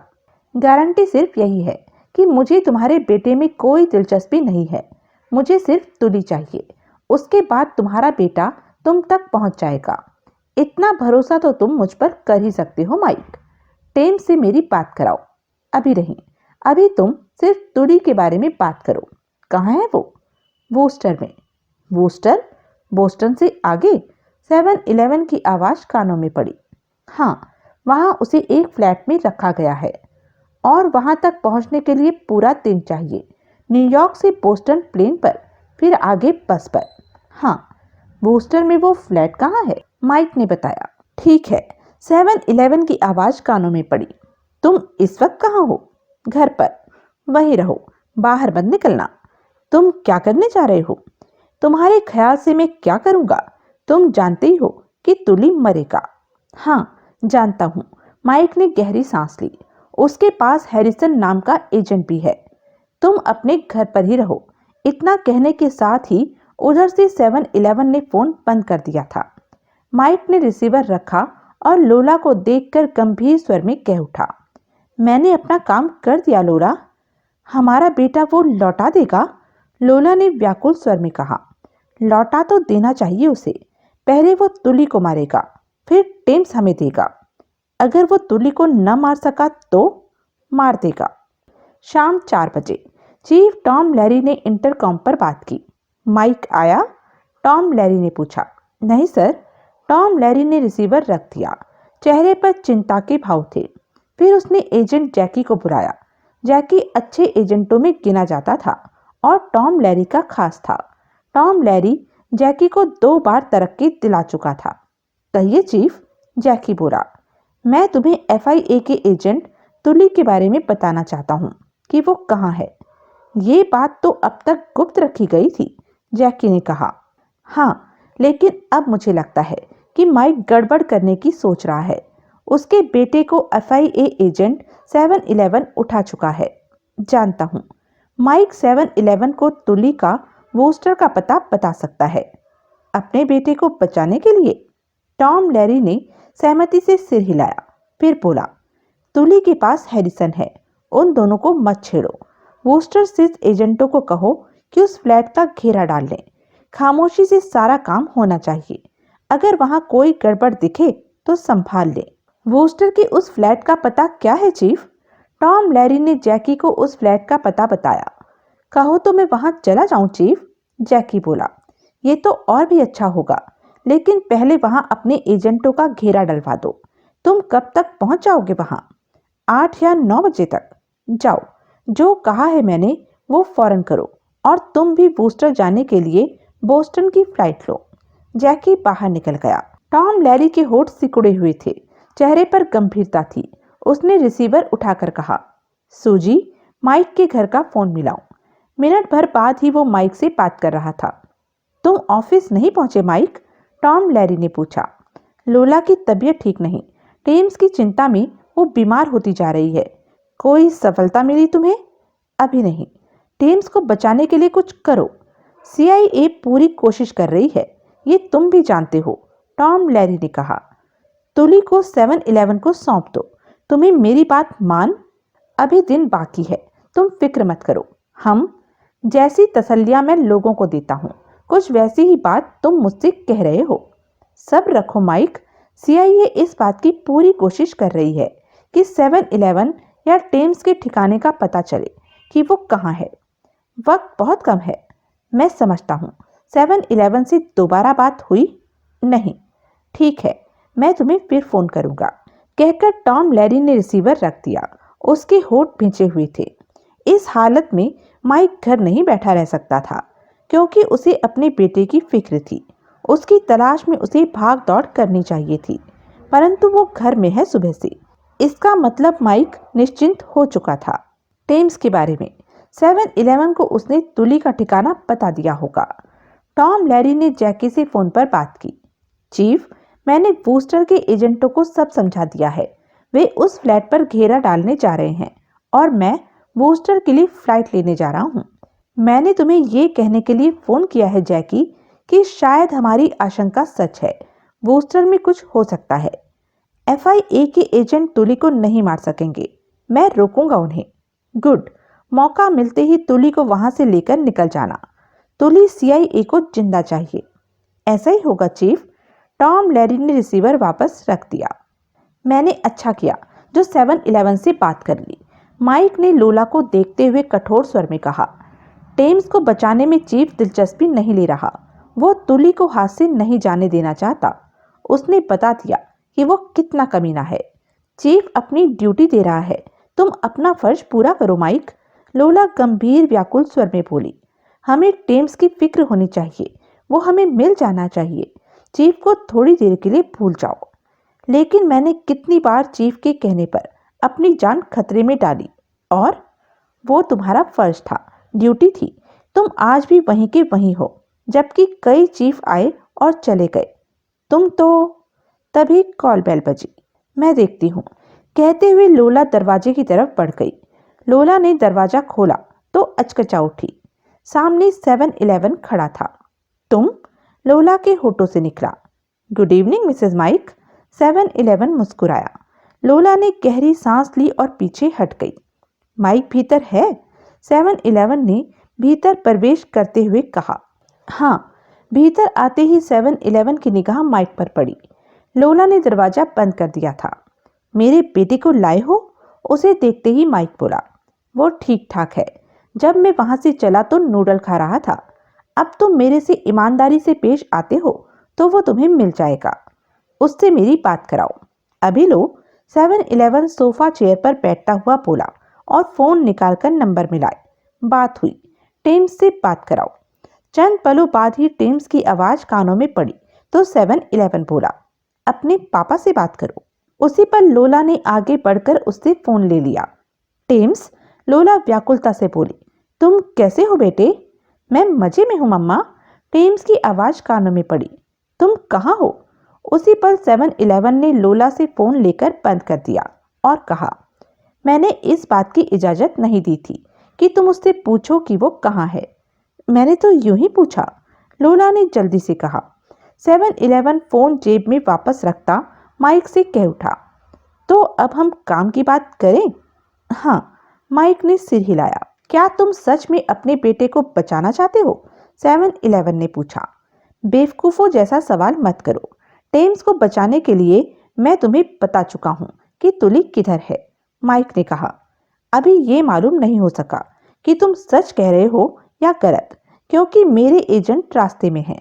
गारंटी सिर्फ यही है कि मुझे तुम्हारे बेटे में कोई दिलचस्पी नहीं है। मुझे सिर्फ तुली चाहिए। उसके बाद तुम्हारा बेटा तुम तक पहुंच जाएगा। इतना भरोसा तो तुम मुझ पर कर ही सकते हो माइक। टेम से मेरी बात कराओ। अभी नहीं, अभी तुम सिर्फ तुली के बारे में बात करो। कहाँ है वो? वोस्टर में। वोस्टर? बोस्टन से आगे? 7-Eleven की आवाज़ कानों में पड़ी। हाँ, वहाँ उसे एक फ्लैट में रखा गया है और वहाँ तक पहुँचने के लिए पूरा दिन चाहिए। न्यूयॉर्क से बोस्टन प्लेन पर, फिर आगे बस पर। हाँ, बोस्टन में वो फ्लैट कहाँ है? माइक ने बताया। ठीक है। 7-Eleven की आवाज़ कानों में पड़ी। तुम इस वक्त कहाँ हो? घर पर। वहीं रहो, बाहर मत निकलना। तुम क्या करने जा रहे हो? तुम्हारे ख्याल से मैं क्या करूँगा? तुम जानते ही हो कि तुली मरेगा। हाँ, जानता हूँ। माइक ने गहरी सांस ली। उसके पास हैरिसन नाम का एजेंट भी है। तुम अपने घर पर ही रहो। इतना कहने के साथ ही उधर से 7-Eleven ने फोन बंद कर दिया था। माइक ने रिसीवर रखा और लोला को देखकर गंभीर स्वर में कह उठा। मैंने अपना काम कर दिया लोला। हमारा बेटा वो लौटा देगा? लोला ने व्याकुल स्वर में कहा। लौटा तो देना चाहिए उसे। पहले वो तुली को मारेगा, फिर टेम्स हमें देगा। अगर वो तुली को न मार सका तो मार देगा। शाम 4 बजे चीफ टॉम लैरी ने इंटरकॉम पर बात की। माइक आया? टॉम लैरी ने पूछा। नहीं सर। टॉम लैरी ने रिसीवर रख दिया। चेहरे पर चिंता के भाव थे। फिर उसने एजेंट जैकी को बुलाया। जैकी अच्छे एजेंटों में गिना जाता था और टॉम लैरी का खास था। टॉम लैरी जैकी को 2 बार तरक्की दिला चुका था। कहिए चीफ, जैकी बोला। मैं तुम्हें FIA के एजेंट तुली के बारे में बताना चाहता हूँ कि वो कहाँ है। ये बात तो अब तक गुप्त रखी गई थी, जैकी ने कहा। हाँ, लेकिन अब मुझे लगता है कि माइक गड़बड़ करने की सोच रहा है। उसके बेटे को FIA एजेंट 7-Eleven उठा चुका है। जानता हूँ। माइक 7-Eleven को तुली का वोस्टर का पता बता सकता है। अपने बेटे को बचाने के लिए? टॉम लैरी ने सहमति से सिर हिलाया, फिर बोला। तुली के पास हैरिसन है। उन दोनों को मत छेड़ो। वोस्टर स्थित एजेंटों को कहो कि उस फ्लैट का घेरा डाल लें। खामोशी से सारा काम होना चाहिए। अगर वहां कोई गड़बड़ दिखे तो संभाल लें। वोस्टर के उस फ्लैट का पता क्या है चीफ? टॉम लैरी ने जैकी को उस फ्लैट का पता बताया। कहो तो मैं वहां चला जाऊं चीफ? जैकी बोला। ये तो और भी अच्छा होगा, लेकिन पहले वहां अपने एजेंटों का घेरा डलवा दो। तुम कब तक पहुंच जाओगे वहां? 8 या 9 बजे तक। जाओ, जो कहा है मैंने वो फौरन करो और तुम भी बूस्टर जाने के लिए बोस्टन की फ्लाइट लो। जैकी बाहर निकल गया। टॉम लैरी के होठ सिकुड़े हुए थे, चेहरे पर गंभीरता थी। उसने रिसीवर उठाकर कहा। सूजी, माइक के घर का फोन मिलाओ। मिनट भर बाद ही वो माइक से बात कर रहा था। तुम ऑफिस नहीं पहुंचे माइक? टॉम लैरी ने पूछा। लोला की तबीयत ठीक नहीं। टेम्स की चिंता में वो बीमार होती जा रही है। कोई सफलता मिली तुम्हें? अभी नहीं। टेम्स को बचाने के लिए कुछ करो। CIA पूरी कोशिश कर रही है, ये तुम भी जानते हो, टॉम लैरी ने कहा। तुली को 7-Eleven को सौंप दो। तुम्हें मेरी बात मान? अभी दिन बाकी है, तुम फिक्र मत करो। हम जैसी तसल्लियां मैं लोगों को देता हूँ, कुछ वैसी ही बात तुम मुझसे कह रहे हो। सब्र रखो माइक, CIA इस बात की पूरी कोशिश कर रही है कि 7-Eleven या टेम्स के ठिकाने का पता चले कि वो कहाँ है। वक्त बहुत कम है। मैं समझता हूँ। 7-Eleven से दोबारा बात हुई? नहीं। ठीक है, मैं तुम्हें फिर फोन करूंगा, कहकर टॉम लैरी ने रिसीवर रख दिया। उसके होंठ भींचे हुए थे। इस हालत में माइक घर नहीं बैठा रह सकता था, क्योंकि उसे अपने बेटे की फिक्र थी। उसकी तलाश में उसे भाग दौड़ करनी चाहिए थी, परंतु वो घर में है सुबह से। इसका मतलब माइक निश्चिंत हो चुका था। टेम्स के बारे में 7-Eleven को उसने तुली का ठिकाना बता दिया होगा। टॉम लैरी ने जैकी से फोन पर बात की। चीफ, मैंने बूस्टर के एजेंटों को सब समझा दिया है। वे उस फ्लैट पर घेरा डालने जा रहे हैं और मैं बूस्टर के लिए फ्लाइट लेने जा रहा हूँ। मैंने तुम्हें ये कहने के लिए फोन किया है जैकी कि शायद हमारी आशंका सच है। बूस्टर में कुछ हो सकता है। FIA के एजेंट तुली को नहीं मार सकेंगे। मैं रोकूंगा उन्हें। गुड। मौका मिलते ही तुली को वहां से लेकर निकल जाना। तुली CIA को जिंदा चाहिए। ऐसा ही होगा चीफ। टॉम लैरी ने रिसीवर वापस रख दिया। मैंने अच्छा किया जो 7-Eleven से बात कर ली, माइक ने लोला को देखते हुए कठोर स्वर में कहा। टेम्स को बचाने में चीफ दिलचस्पी नहीं ले रहा। वो तुली को हाथ से नहीं जाने देना चाहता। उसने बता दिया कि वो कितना कमीना है। चीफ अपनी ड्यूटी दे रहा है, तुम अपना फर्ज पूरा करो माइक, लोला गंभीर व्याकुल स्वर में बोली। हमें टेम्स की फिक्र होनी चाहिए, वो हमें मिल जाना चाहिए। चीफ को थोड़ी देर के लिए भूल जाओ। लेकिन मैंने कितनी बार चीफ के कहने पर अपनी जान खतरे में डाली, और वो तुम्हारा फर्ज था, ड्यूटी थी। तुम आज भी वहीं के वहीं हो, जबकि कई चीफ आए और चले गए। तुम तो। तभी कॉल बेल बजी। मैं देखती हूँ, कहते हुए लोला दरवाजे की तरफ बढ़ गई। लोला ने दरवाजा खोला तो अचकचा उठी। सामने 7-Eleven खड़ा था। तुम? लोला के होठों से निकला। Good evening Mrs mic. 7-Eleven मुस्कुराया। लोला ने गहरी सांस ली और पीछे हट गई। माइक भीतर है? 7-Eleven ने भीतर प्रवेश करते हुए कहा। हाँ। भीतर आते ही 7-Eleven की निगाह माइक पर पड़ी। लोला ने दरवाजा बंद कर दिया था। मेरे बेटे को लाए हो? उसे देखते ही माइक बोला। वो ठीक ठाक है। जब मैं वहां से चला तो नूडल खा रहा था। अब तुम मेरे से ईमानदारी से पेश आते हो तो वो तुम्हें मिल जाएगा। उससे मेरी बात कराओ। अभी लो। 7-Eleven सोफा चेयर पर बैठता हुआ बोला और फोन निकालकर नंबर मिलाए। बात हुई। टेम्स से बात कराओ। चंद पलों बाद ही टेम्स की आवाज कानों में पड़ी तो 7-Eleven बोला, अपने पापा से बात करो। उसी पर लोला ने आगे बढ़कर उससे फोन ले लिया। टेम्स, लोला व्याकुलता से बोली, तुम कैसे हो बेटे? मैं मजे में हूँ मम्मा। टेम्स की आवाज कानों में पड़ी। तुम कहाँ हो? उसी पल 7-Eleven ने लोला से फोन लेकर बंद कर दिया और कहा, मैंने इस बात की इजाजत नहीं दी थी कि तुम उससे पूछो कि वो कहाँ है। मैंने तो यूं ही पूछा, लोला ने जल्दी से कहा। 7-Eleven फोन जेब में वापस रखता माइक से कह उठा, तो अब हम काम की बात करें? हाँ। माइक ने सिर हिलाया। क्या तुम सच में अपने बेटे को बचाना चाहते हो? 7-Eleven ने पूछा। बेवकूफों जैसा सवाल मत करो। टेम्स को बचाने के लिए मैं तुम्हें बता चुका हूँ कि तुली किधर है, माइक ने कहा। अभी ये मालूम नहीं हो सका कि तुम सच कह रहे हो या गलत, क्योंकि मेरे एजेंट रास्ते में हैं।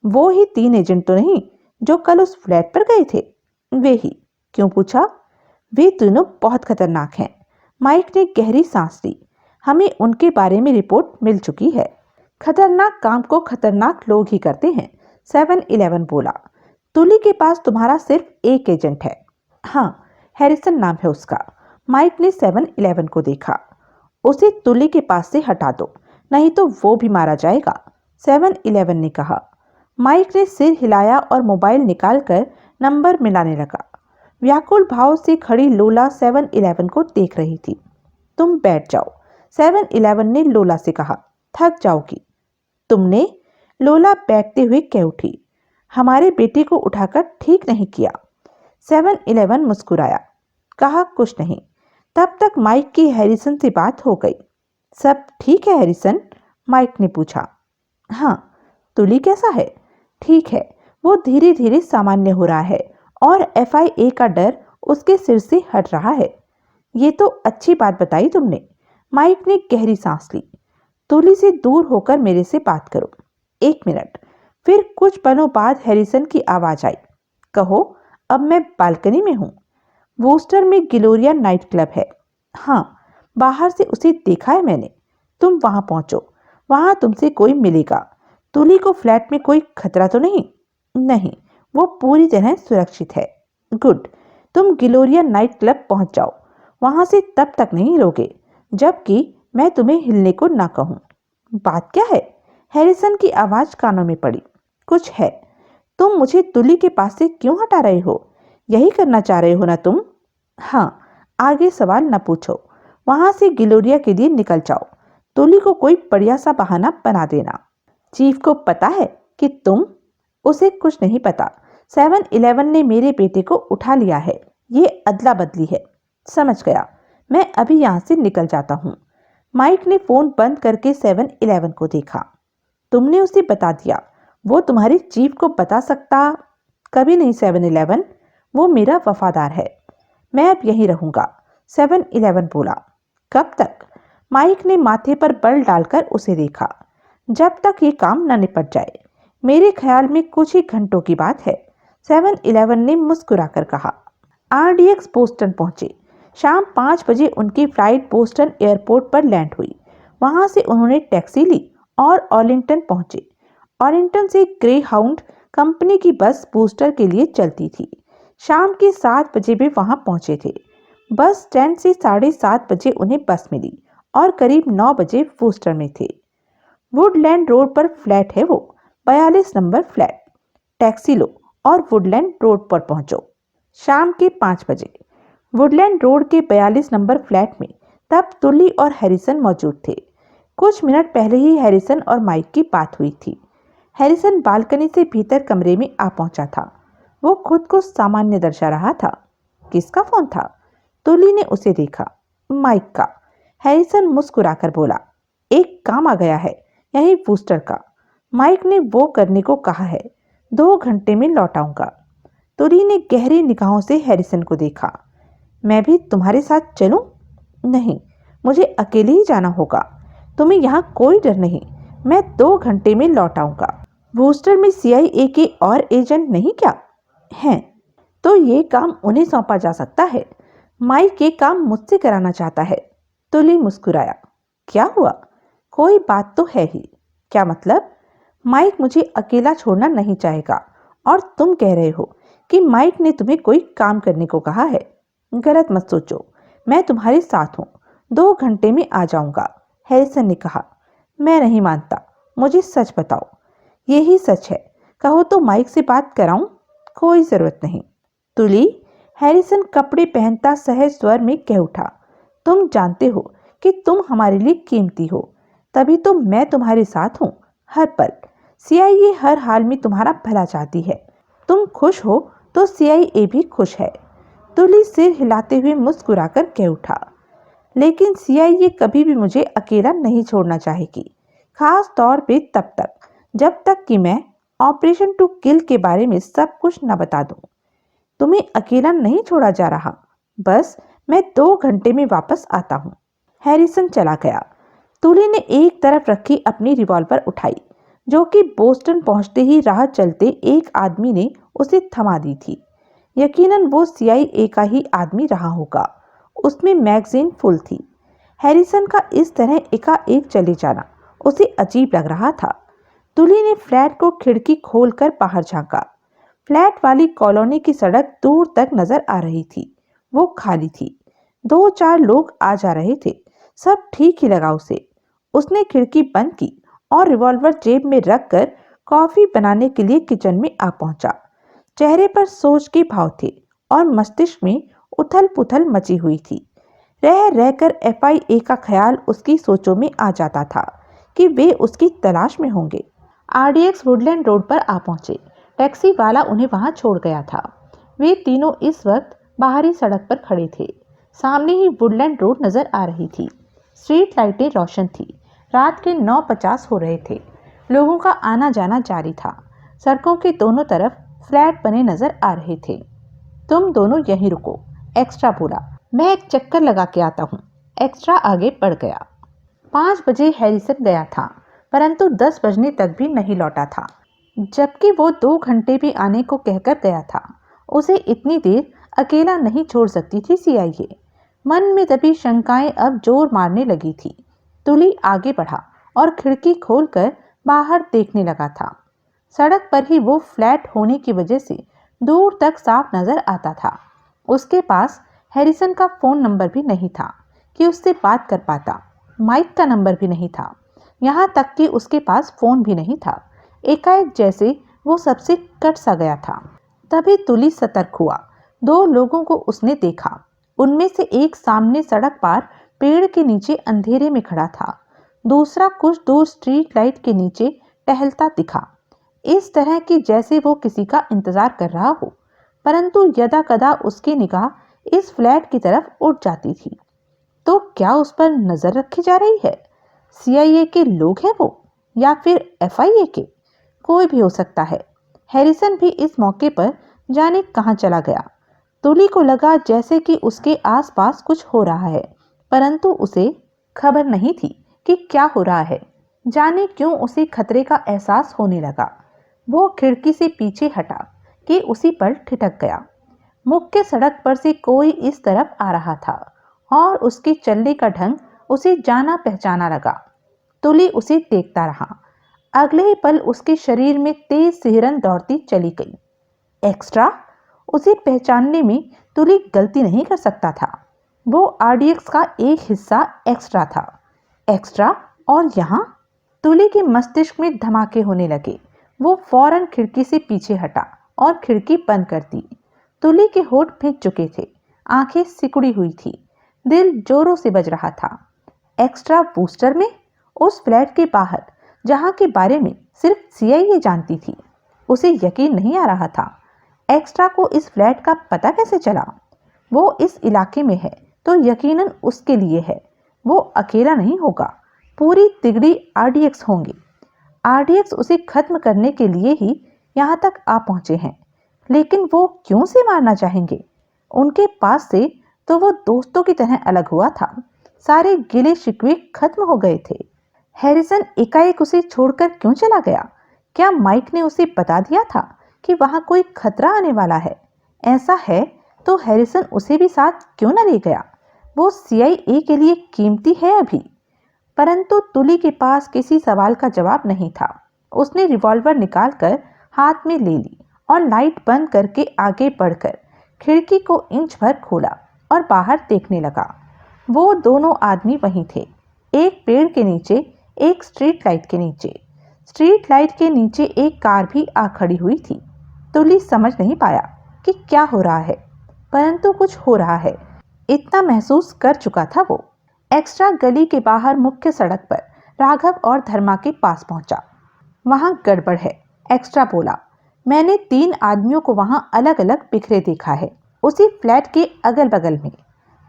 वो ही 3 एजेंट तो नहीं जो कल उस फ्लैट पर गए थे? वे ही। क्यों पूछा? वे तीनों बहुत खतरनाक हैं। माइक ने गहरी सांस ली। हमें उनके बारे में रिपोर्ट मिल चुकी है। खतरनाक काम को खतरनाक लोग ही करते हैं। 7-Eleven बोला। तुली के पास तुम्हारा सिर्फ एक एजेंट है। हाँ, हैरिसन नाम है उसका। माइक ने 7-Eleven को देखा। उसे तुली के पास से हटा दो, नहीं तो वो भी मारा जाएगा, 7-Eleven ने कहा। माइक ने सिर हिलाया और मोबाइल निकालकर नंबर मिलाने लगा। व्याकुल भाव से खड़ी लोला 7-Eleven को देख रही थी। तुम बैठ जाओ, 7-Eleven ने लोला से कहा, थक जाओगी। तुमने? लोला बैठते हुए कह उठी, हमारे बेटे को उठाकर ठीक नहीं किया। 7-Eleven मुस्कुराया, कहा कुछ नहीं। तब तक माइक की हैरिसन से बात हो गई। सब ठीक है हैरिसन? माइक ने पूछा। हाँ, तुली कैसा है? ठीक है, वो धीरे धीरे सामान्य हो रहा है और FIA का डर उसके सिर से हट रहा है। ये तो अच्छी बात बताई तुमने। माइक ने गहरी सांस ली। तुली से दूर होकर मेरे से बात करो। 1 मिनट। फिर कुछ पलों बाद हैरिसन की आवाज आई। कहो, अब मैं बालकनी में हूँ। वूस्टर में ग्लोरिया नाइट क्लब है। हाँ, बाहर से उसे देखा है मैंने। तुम वहां पहुंचो, वहां तुमसे कोई मिलेगा। तुली को फ्लैट में कोई खतरा तो नहीं? नहीं, वो पूरी तरह सुरक्षित है। गुड। तुम ग्लोरिया नाइट क्लब पहुंच जाओ। वहां से तब तक नहीं हिलोगे जबकि मैं तुम्हें हिलने को ना कहूं। बात क्या है? हैरिसन की आवाज कानों में पड़ी। कुछ है। तुम मुझे तुली के पास से क्यों हटा रहे हो? यही करना चाह रहे हो ना तुम? हाँ, आगे सवाल न पूछो। वहां से ग्लोरिया के लिए निकल जाओ। तुली को कोई बढ़िया सा बहाना बना देना। चीफ को पता है कि तुम? उसे कुछ नहीं पता। 7-Eleven ने मेरे बेटे को उठा लिया है। ये अदला बदली है। समझ गया। मैं अभी यहाँ से निकल जाता हूँ। माइक ने फोन बंद करके 7-Eleven को देखा। तुमने उसे बता दिया? वो तुम्हारे चीफ को बता सकता? कभी नहीं 7-Eleven। वो मेरा वफादार है। मैं अब यहीं रहूंगा। 7-Eleven बोला। कब तक? माइक ने माथे पर बल डालकर उसे देखा। जब तक ये काम न निपट जाए। मेरे ख्याल में कुछ ही घंटों की बात है। 7-Eleven ने मुस्कुराकर कहा। RDX बोस्टन पहुंचे। शाम 5 बजे उनकी फ्लाइट बोस्टन एयरपोर्ट पर लैंड हुई। वहां से उन्होंने टैक्सी ली और ऑलिंगटन पहुंचे। ऑलिंगटन से ग्रे हाउंड कंपनी की बस बूस्टर के लिए चलती थी। शाम के 7 बजे वे वहां पहुंचे थे। बस स्टैंड से 7:30 बजे उन्हें बस मिली और करीब 9 बजे बूस्टर में थे। वुडलैंड रोड पर फ्लैट है वो, 42 नंबर फ्लैट। टैक्सी लो और वुडलैंड रोड पर पहुंचो। शाम के 5 बजे वुडलैंड रोड के 42 नंबर फ्लैट में तब तुली और हैरिसन मौजूद थे। कुछ मिनट पहले ही हैरिसन और माइक की बात हुई थी। हैरिसन बालकनी से भीतर कमरे में आ पहुंचा था। वो खुद को सामान्य दर्शा रहा था। किसका फोन था? तुली ने उसे देखा। माइक का। हैरिसन मुस्कुराकर बोला। एक काम आ गया है, यही बूस्टर का। माइक ने वो करने को कहा है। 2 घंटे में लौट आऊंगा। तुली ने गहरी निगाहों से हैरिसन को देखा। मैं भी तुम्हारे साथ चलूं? नहीं, मुझे अकेले ही जाना होगा। तुम्हें यहाँ कोई डर नहीं। मैं 2 घंटे में लौट आऊंगा। बूस्टर में CIA के और एजेंट नहीं क्या हैं? तो ये काम उन्हें सौंपा जा सकता है। माइक ये काम मुझसे कराना चाहता है। तुली मुस्कुराया। क्या हुआ? कोई बात तो है ही। क्या मतलब? माइक मुझे अकेला छोड़ना नहीं चाहेगा और तुम कह रहे हो कि माइक ने तुम्हें कोई काम करने को कहा है। गलत मत सोचो, मैं तुम्हारे साथ हूँ। 2 घंटे में आ जाऊंगा। हैरिसन ने कहा। मैं नहीं मानता, मुझे सच बताओ। यही सच है। कहो तो माइक से बात कराऊं? कोई जरूरत नहीं। तुली, हैरिसन कपड़े पहनता सहज स्वर में कह उठा। तुम जानते हो कि तुम हमारे लिए कीमती हो, तभी तो मैं तुम्हारे साथ हूँ हर पल। CIA हर हाल में तुम्हारा भला चाहती है। तुम खुश हो तो CIA भी खुश है। तुली सिर हिलाते हुए मुस्कुराकर कह उठा। लेकिन CIA कभी भी मुझे अकेला नहीं छोड़ना चाहेगी, खास तौर पे तब तक जब तक कि मैं ऑपरेशन टू किल के बारे में सब कुछ न बता दूं। तुम्हें अकेला नहीं छोड़ा जा रहा। बस मैं 2 घंटे में वापस आता हूँ। हैरिसन चला गया। तुली ने एक तरफ रखी अपनी रिवॉल्वर उठाई, जो कि बोस्टन पहुंचते ही राह चलते एक आदमी ने उसे थमा दी थी। यकीनन वो CIA का ही आदमी रहा होगा। उसमें मैगजीन फुल थी। हैरिसन का इस तरह एकाएक चले जाना उसे अजीब लग रहा था। तुली ने फ्लैट को खिड़की खोलकर बाहर झांका। फ्लैट वाली कॉलोनी की सड़क दूर तक नजर आ रही थी। वो खाली थी। 2-4 लोग आ जा रहे थे। सब ठीक ही लगा उसे। उसने खिड़की बंद की और रिवॉल्वर जेब में रखकर कॉफी बनाने के लिए किचन में आ पहुंचा। चेहरे पर सोच के भाव थे और मस्तिष्क में उथल पुथल मची हुई थी। रह रहकर FIA का ख्याल उसकी सोचों में आ जाता था कि वे उसकी तलाश में होंगे। RDX वुडलैंड रोड पर आ पहुंचे। टैक्सी वाला उन्हें वहां छोड़ गया था। वे तीनों इस वक्त बाहरी सड़क पर खड़े थे। सामने ही वुडलैंड रोड नजर आ रही थी। स्ट्रीट लाइटें रोशन थी। रात के 9:50 हो रहे थे। लोगों का आना जाना जारी था। सड़कों के दोनों तरफ फ्लैट बने नजर आ रहे थे। तुम दोनों यहीं रुको, एक्स्ट्रा बोला। मैं एक चक्कर लगा के आता हूँ। एक्स्ट्रा आगे बढ़ गया। 5 बजे हैरिसन गया था, परंतु 10 बजने तक भी नहीं लौटा था, जबकि वो 2 घंटे भी आने को कहकर गया था। उसे इतनी देर अकेला नहीं छोड़ सकती थी सीआईए। मन में दबी शंकाएं अब जोर मारने लगी थी। तुली आगे बढ़ा और खिड़की खोलकर बाहर देखने लगा था। सड़क पर ही वो फ्लैट होने की वजह से दूर तक साफ नजर आता था। उसके पास हैरिसन का फोन नंबर भी नहीं था कि उससे बात कर पाता। माइक का नंबर भी नहीं था, यहाँ तक कि उसके पास फोन भी नहीं था। एकाएक जैसे वो सबसे कट सा गया था। तभी तुली सतर्क हुआ। 2 लोगों को उसने देखा। उनमें से एक सामने सड़क पार पेड़ के नीचे अंधेरे में खड़ा था। दूसरा कुछ दूर स्ट्रीट लाइट के नीचे टहलता दिखा, इस तरह की जैसे वो किसी का इंतजार कर रहा हो। परंतु यदा कदा उसकी निगाह इस फ्लैट की तरफ उठ जाती थी। तो क्या उस पर नजर रखी जा रही है? सीआईए के लोग हैं वो, या फिर एफआईए के? कोई भी हो सकता है। हैरिसन भी इस मौके पर जाने कहां चला गया। तुली को लगा जैसे कि उसके आसपास कुछ हो रहा है, परंतु उसे खबर नहीं थी कि क्या हो रहा है। जाने क्यों उसे खतरे का एहसास होने लगा। वो खिड़की से पीछे हटा कि उसी पर ठिठक गया। मुख्य सड़क पर से कोई इस तरफ आ रहा था और उसके चलने का ढंग उसे जाना पहचाना लगा। तुली उसे देखता रहा। अगले ही पल उसके शरीर में तेज सिहरन दौड़ती चली गई। एक्स्ट्रा? उसे पहचानने में तुली गलती नहीं कर सकता था। वो आरडीएक्स का एक हिस्सा एक्स्ट्रा था। एक्स्ट्रा और यहाँ? तुली के मस्तिष्क में धमाके होने लगे। वो फौरन खिड़की से पीछे हटा और खिड़की बंद कर दी। तुली के होंठ भीग चुके थे, आंखें सिकुड़ी हुई थी, दिल जोरों से बज रहा था। एक्स्ट्रा बूस्टर में, उस फ्लैट के बाहर, जहां के बारे में सिर्फ सीआईए जानती थी। उसे यकीन नहीं आ रहा था। एक्स्ट्रा को इस फ्लैट का पता कैसे चला? वो इस इलाके में है तो यकीनन उसके लिए है। वो अकेला नहीं होगा, पूरी तिगड़ी आरडीएक्स होंगे। आरडीएक्स उसे खत्म करने के लिए ही यहाँ तक आ पहुंचे हैं। लेकिन वो क्यों से मारना चाहेंगे? उनके पास से तो वो दोस्तों की तरह अलग हुआ था। सारे गिले शिकवे खत्म हो गए थे। हैरिसन एकाएक उसे छोड़कर क्यों चला गया? क्या माइक ने उसे बता दिया था कि वहां कोई खतरा आने वाला है? ऐसा है तो हैरिसन उसे भी साथ क्यों न ले गया? वो सीआईए के लिए कीमती है अभी। परंतु तुली के पास किसी सवाल का जवाब नहीं था। उसने रिवॉल्वर निकालकर हाथ में ले ली और लाइट बंद करके आगे बढ़कर खिड़की को इंच भर खोला और बाहर देखने लगा। वो दोनों आदमी वहीं थे, एक पेड़ के नीचे, एक स्ट्रीट लाइट के नीचे। स्ट्रीट लाइट के नीचे एक कार भी आ खड़ी हुई थी। तुली समझ नहीं पाया कि क्या हो रहा है, परंतु कुछ हो रहा है, इतना महसूस कर चुका था वो। एक्स्ट्रा गली के बाहर मुख्य सड़क पर राघव और धर्मा के पास पहुंचा। वहां गड़बड़ है, एक्स्ट्रा बोला। मैंने 3 आदमियों को वहां अलग अलग बिखरे देखा है, उसी फ्लैट के अगल बगल में।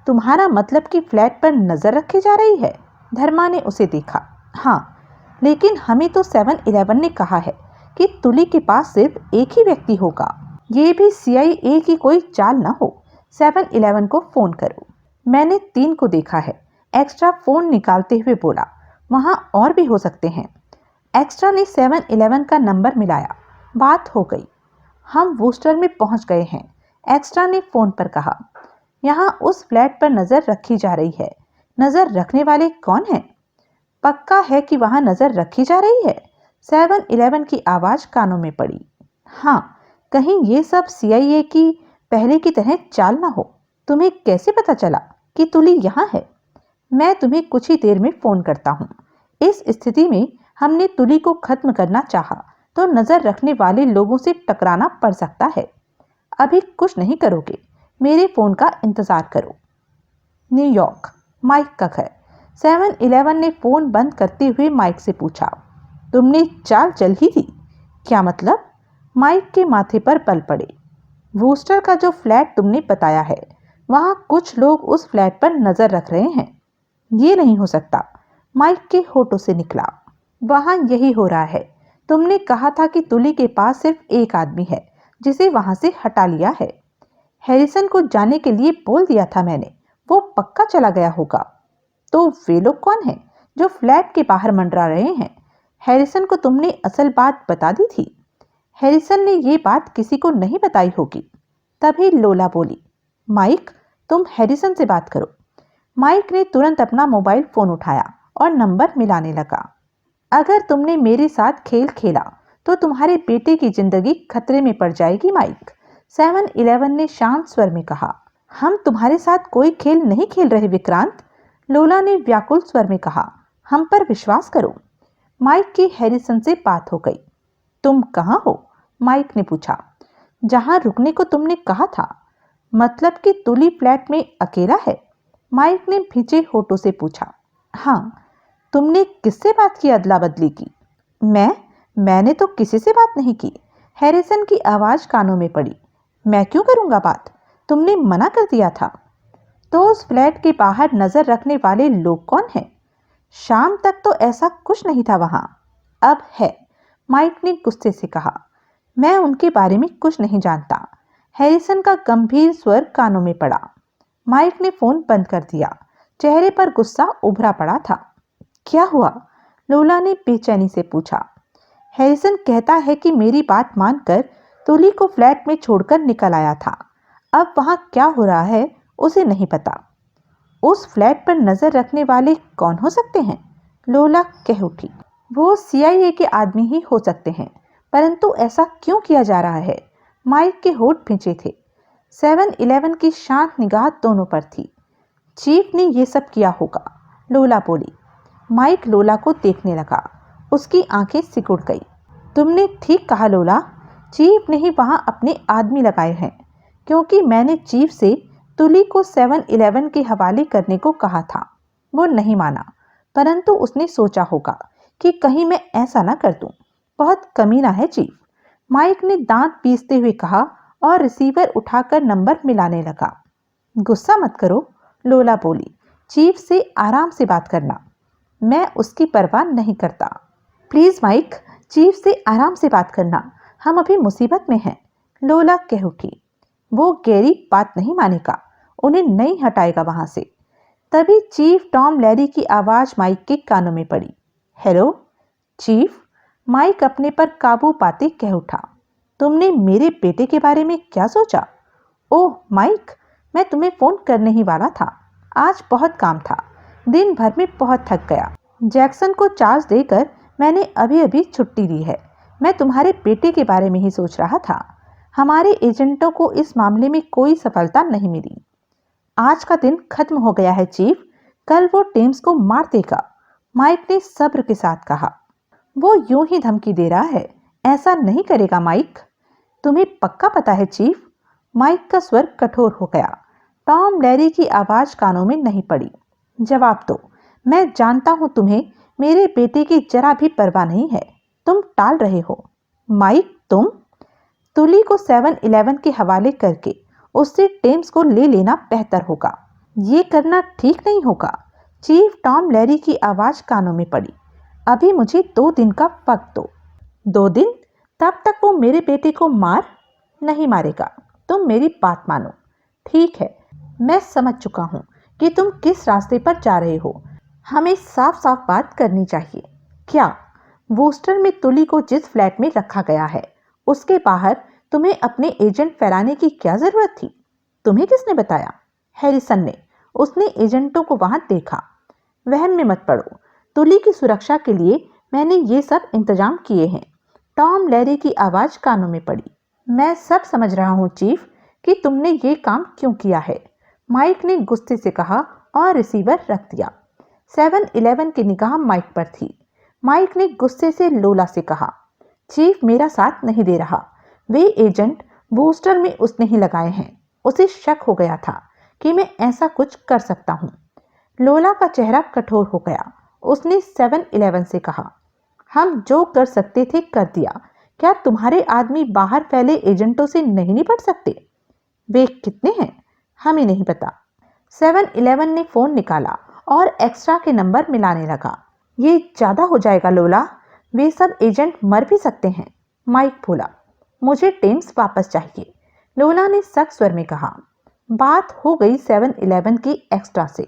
तुम्हारा मतलब कि फ्लैट पर नजर रखी जा रही है? धर्मा ने उसे देखा। हाँ, लेकिन हमें तो 7-11 ने कहा है कि तुली के पास सिर्फ एक ही व्यक्ति होगा। ये भी सीआईए की कोई चाल ना हो। 7-11 को फोन करो। मैंने 3 को देखा है, एक्स्ट्रा फोन निकालते हुए बोला। वहां और भी हो सकते हैं। एक्स्ट्रा ने 7-11 का नंबर मिलाया। बात हो गई। हम बूस्टर में पहुंच गए हैं, एक्स्ट्रा ने फोन पर कहा। यहाँ उस फ्लैट पर नजर रखी जा रही है। नजर रखने वाले कौन हैं? पक्का है कि वहां नजर रखी जा रही है? 7-11 की आवाज कानों में पड़ी। हाँ, कहीं ये सब सीआईए की पहले की तरह चाल ना हो। तुम्हें कैसे पता चला कि तुली यहाँ है? मैं तुम्हें कुछ ही देर में फोन करता हूँ। इस स्थिति में हमने तुली को खत्म करना चाहा तो नजर रखने वाले लोगों से टकराना पड़ सकता है। अभी कुछ नहीं करोगे, मेरे फोन का इंतजार करो। न्यूयॉर्क, माइक का घर। 7-11 ने फोन बंद करते हुए माइक से पूछा। तुमने चाल चल ही दी? क्या मतलब? माइक के माथे पर बल पड़े। वूस्टर का जो फ्लैट तुमने बताया है, वहां कुछ लोग उस फ्लैट पर नजर रख रहे हैं। ये नहीं हो सकता, माइक के होठों से निकला। वहां यही हो रहा है। तुमने कहा था कि तुली के पास सिर्फ एक आदमी है जिसे वहां से हटा लिया है। हैरिसन को जाने के लिए बोल दिया था मैंने, वो पक्का चला गया होगा। तो वे लोग कौन हैं जो फ्लैट के बाहर मंडरा रहे हैं? हैरिसन को तुमने असल बात बता दी थी? हैरिसन ने ये बात किसी को नहीं बताई होगी। तभी लोला बोली, माइक, तुम हैरिसन से बात करो। माइक ने तुरंत अपना मोबाइल फोन उठाया और नंबर मिलाने लगा। अगर तुमने मेरे साथ खेल खेला तो तुम्हारे बेटे की जिंदगी खतरे में पड़ जाएगी माइक, 7-11 ने शांत स्वर में कहा। हम तुम्हारे साथ कोई खेल नहीं खेल रहे विक्रांत, लोला ने व्याकुल स्वर में कहा। हम पर विश्वास करो। माइक की हैरिसन से बात हो गई। तुम कहाँ हो? माइक ने पूछा। जहां रुकने को तुमने कहा था। मतलब कि तुली फ्लैट में अकेला है? माइक ने भींचे होठों से पूछा। हाँ। तुमने किससे बात की, अदला बदली की? मैंने तो किसी से बात नहीं की। हैरिसन की आवाज कानों में पड़ी। मैं क्यों करूंगा बात? तुमने मना कर दिया था। तो उस फ्लैट के बाहर नजर रखने वाले लोग कौन हैं? शाम तक तो ऐसा कुछ नहीं था वहां, अब है, माइक ने गुस्से से कहा। मैं उनके बारे में कुछ नहीं जानता। हैरिसन का गंभीर स्वर कानों में पड़ा। माइक ने फोन बंद कर दिया। चेहरे पर गुस्सा उभरा पड़ा था। क्या हुआ? लोला ने बेचैनी से पूछा। हैरिसन कहता है कि मेरी बात मानकर तुली को फ्लैट में छोड़कर निकल आया था। अब वहां क्या हो रहा है उसे नहीं पता। उस फ्लैट पर नजर रखने वाले कौन हो सकते हैं? लोला कह उठी। वो CIA के आदमी ही हो सकते हैं, परंतु ऐसा क्यों किया जा रहा है? माइक के होठ भींचे थे। 7-11 की शांत निगाह दोनों पर थी। चीफ ने ये सब किया होगा, लोला बोली। माइक लोला को देखने लगा। उसकी आंखें सिकुड़ गई। तुमने ठीक कहा लोला, चीफ ने ही वहां अपने आदमी लगाए हैं, क्योंकि मैंने चीफ से तुली को 7-11 के हवाले करने को कहा था। वो नहीं माना, परंतु उसने सोचा होगा कि कहीं मैं ऐसा ना कर दूं। बहुत कमीना है चीफ, माइक ने दांत पीसते हुए कहा और रिसीवर उठाकर नंबर मिलाने लगा। गुस्सा मत करो, लोला बोली। चीफ से आराम से बात करना। मैं उसकी परवाह नहीं करता। प्लीज माइक, चीफ से आराम से बात करना, हम अभी मुसीबत में हैं, लोला कह उठी। वो गैरी बात नहीं मानेगा, उन्हें नहीं हटाएगा वहां से। तभी चीफ टॉम लैरी की आवाज माइक के कानों में पड़ी। हेलो चीफ, माइक अपने पर काबू पाते कह उठा। तुमने मेरे बेटे के बारे में क्या सोचा? ओह माइक, मैं तुम्हें फोन करने ही वाला था। आज बहुत काम था, दिन भर में बहुत थक गया। जैक्सन को चार्ज देकर मैंने अभी अभी छुट्टी ली है। मैं तुम्हारे बेटे के बारे में ही सोच रहा था। हमारे एजेंटों को इस मामले में कोई सफलता नहीं मिली। आज का दिन खत्म हो गया है चीफ, कल वो टेम्स को मार देगा, माइक ने सब्र के साथ कहा। वो यूं ही धमकी दे रहा है, ऐसा नहीं करेगा माइक। तुम्हें पक्का पता है चीफ? माइक का स्वर कठोर हो गया। टॉम लैरी की आवाज कानों में नहीं पड़ी। जवाब दो, मैं जानता हूं तुम्हें मेरे बेटे की जरा भी परवाह नहीं है। तुम टाल रहे हो। माइक, तुम तुली को 7-11 के हवाले करके उससे टेम्स को ले लेना बेहतर होगा। ये करना ठीक नहीं होगा। चीफ टॉम लैरी की आवाज कानों में पड़ी। अभी मुझे 2 दिन का वक्त दो। 2 दिन? तब तक वो मेरे बेटे को नहीं मारेगा। तुम मेरी बात मानो। ठीक है, मैं समझ चुका हूं कि तुम किस रास्ते पर जा रहे हो। हमें साफ साफ बात करनी चाहिए। क्या वूस्टर में तुली को जिस फ्लैट में रखा गया है उसके बाहर तुम्हें अपने एजेंट फैलाने की क्या जरूरत थी? तुम्हें किसने बताया? हैरिसन ने। उसने एजेंटों को वहां देखा। वहम में मत पड़ो, तुली की सुरक्षा के लिए मैंने ये सब इंतजाम किए हैं। टॉम लैरी की आवाज कानों में पड़ी। मैं सब समझ रहा हूं चीफ कि तुमने ये काम क्यों किया है, माइक ने गुस्से से कहा और रिसीवर रख दिया। 7-11 की निगाह माइक पर थी। माइक ने गुस्से से लोला से कहा, चीफ मेरा साथ नहीं दे रहा। वे एजेंट बूस्टर में उसने ही लगाए हैं। उसे शक हो गया था कि मैं ऐसा कुछ कर सकता हूं। लोला का चेहरा कठोर हो गया। उसने 7-11 से कहा, हम जो कर सकते थे कर दिया। क्या तुम्हारे आदमी बाहर फैले एजेंटों से नहीं निपट सकते? वे कितने हैं हमें नहीं पता। 7-11 ने फोन निकाला और एक्स्ट्रा के नंबर मिलाने लगा। ये ज्यादा हो जाएगा लोला, वे सब एजेंट मर भी सकते हैं। माइक बोला, मुझे टेम्स वापस चाहिए। लोला ने सख्त स्वर में कहा। बात हो गई 7-Eleven की एक्स्ट्रा से।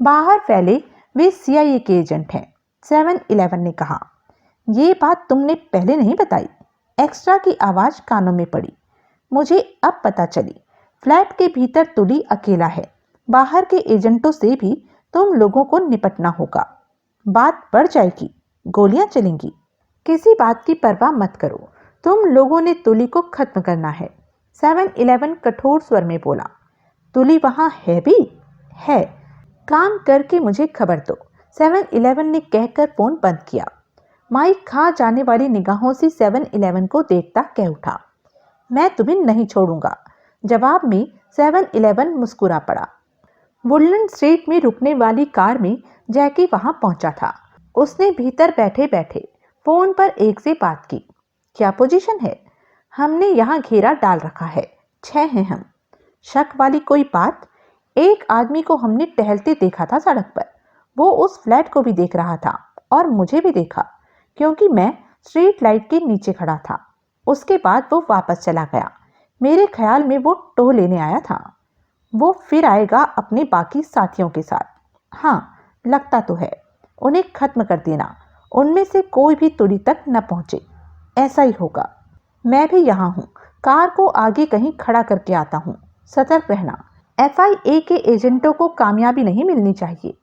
बाहर फैले वे CIA के एजेंट हैं। 7-Eleven ने कहा। ये बात तुमने पहले नहीं बताई। एक्स्ट्रा की आवाज कानों में पड़ी। मुझे अब पता चली। फ्लैट के भीतर तुली अकेला है। बाहर के एजेंटों से भी तुम लोगों को निपटना होगा। बात बढ़ जाएगी, गोलियां चलेंगी। किसी बात की परवाह मत करो, तुम लोगों ने तुली को खत्म करना है। 7-Eleven कठोर स्वर में बोला। तुली वहां है भी? है। काम करके मुझे खबर दो। 7-Eleven ने कहकर फोन बंद किया। माइक खा जाने वाली निगाहों से 7-Eleven को देखता कह उठा, मैं तुम्हें नहीं छोड़ूंगा। जवाब में 7-Eleven मुस्कुरा पड़ा। वुडलैंड स्ट्रीट में रुकने वाली कार में जैकी वहां पहुंचा था। उसने भीतर बैठे बैठे फोन पर एक से बात की। क्या पोजीशन है? हमने यहाँ घेरा डाल रखा है, 6 हैं हम। शक वाली कोई बात? एक आदमी को हमने टहलते देखा था सड़क पर। वो उस फ्लैट को भी देख रहा था और मुझे भी देखा, क्योंकि मैं स्ट्रीट लाइट के नीचे खड़ा था। उसके बाद वो वापस चला गया। मेरे ख्याल में वो टोह लेने आया था। वो फिर आएगा अपने बाकी साथियों के साथ। हाँ, लगता तो है। उन्हें खत्म कर देना, उनमें से कोई भी तुली तक न पहुंचे। ऐसा ही होगा। मैं भी यहाँ हूँ। कार को आगे कहीं खड़ा करके आता हूँ। सतर्क रहना। FIA के एजेंटों को कामयाबी नहीं मिलनी चाहिए।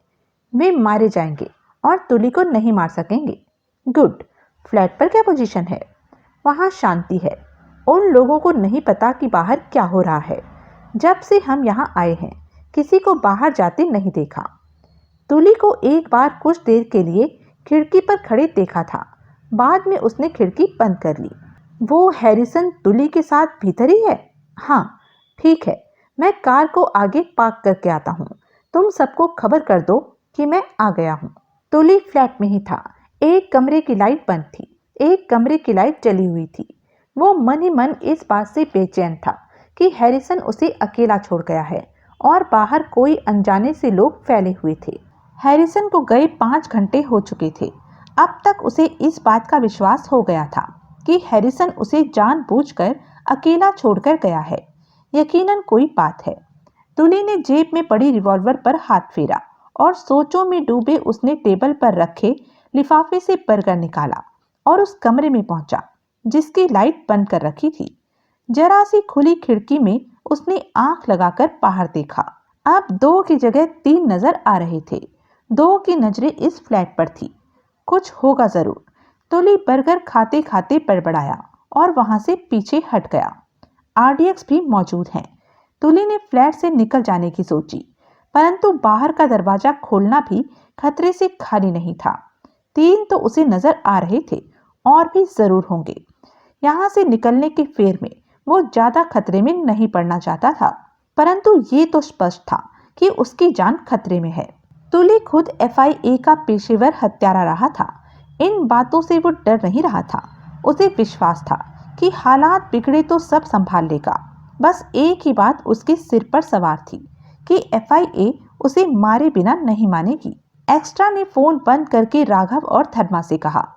वे मारे जाएंगे और तुली को नहीं मार सकेंगे। गुड। फ्लैट पर क्या पोजीशन है? वहाँ शांति है। उन लोगों को नहीं पता कि बाहर क्या हो रहा है। जब से हम यहाँ आए हैं, किसी को बाहर जाते नहीं देखा। तुली को एक बार कुछ देर के लिए खिड़की पर खड़े देखा था। बाद में उसने खिड़की बंद कर ली। वो हैरिसन तुली के साथ भीतर ही है? हाँ, ठीक है। मैं कार को आगे पार्क करके आता हूँ। तुम सबको खबर कर दो कि मैं आ गया हूँ। तुली फ्लैट में ही था। एक कमरे की लाइट बंद थी, एक कमरे की लाइट जली हुई थी। वो मन ही मन इस बात से बेचैन था कि हैरिसन उसे अकेला छोड़ गया है और बाहर कोई अनजाने से लोग फैले हुए थे। हैरिसन को गए 5 घंटे हो चुके थे। अब तक उसे इस बात का विश्वास हो गया था कि हैरिसन उसे जानबूझकर अकेला छोड़कर गया है। यकीनन कोई बात है। तुली ने जेब में पड़ी रिवॉल्वर पर हाथ फेरा और सोचों में डूबे उसने टेबल पर रखे लिफाफे से बर्गर निकाला और उस कमरे में पहुंचा जिसकी लाइट बंद कर रखी थी। जरा सी खुली खिड़की में उसने आंख लगाकर बाहर देखा। अब 2 की जगह 3 नजर आ रहे थे। 2 की नजरें इस फ्लैट पर थी। कुछ होगा जरूर। तुली बर्गर खाते खाते बड़बड़ाया और वहां से पीछे हट गया। RDX भी मौजूद हैं। तुली ने फ्लैट से निकल जाने की सोची, परंतु बाहर का दरवाजा खोलना भी खतरे से खाली नहीं था। 3 तो उसे नजर आ रहे थे और भी जरूर होंगे। यहाँ से निकलने के फेर में वो ज्यादा खतरे में नहीं पड़ना चाहता था, परंतु ये तो स्पष्ट था कि उसकी जान खतरे में है। तुली खुद FIA का पेशेवर हत्यारा रहा था। इन बातों से वो डर नहीं रहा था। उसे विश्वास था कि हालात बिगड़े तो सब संभाल लेगा। बस एक ही बात उसके सिर पर सवार थी कि FIA उसे मारे बिना नहीं मानेगी। एक्स्ट्रा ने फोन बंद करके राघव और धर्मा से कहा,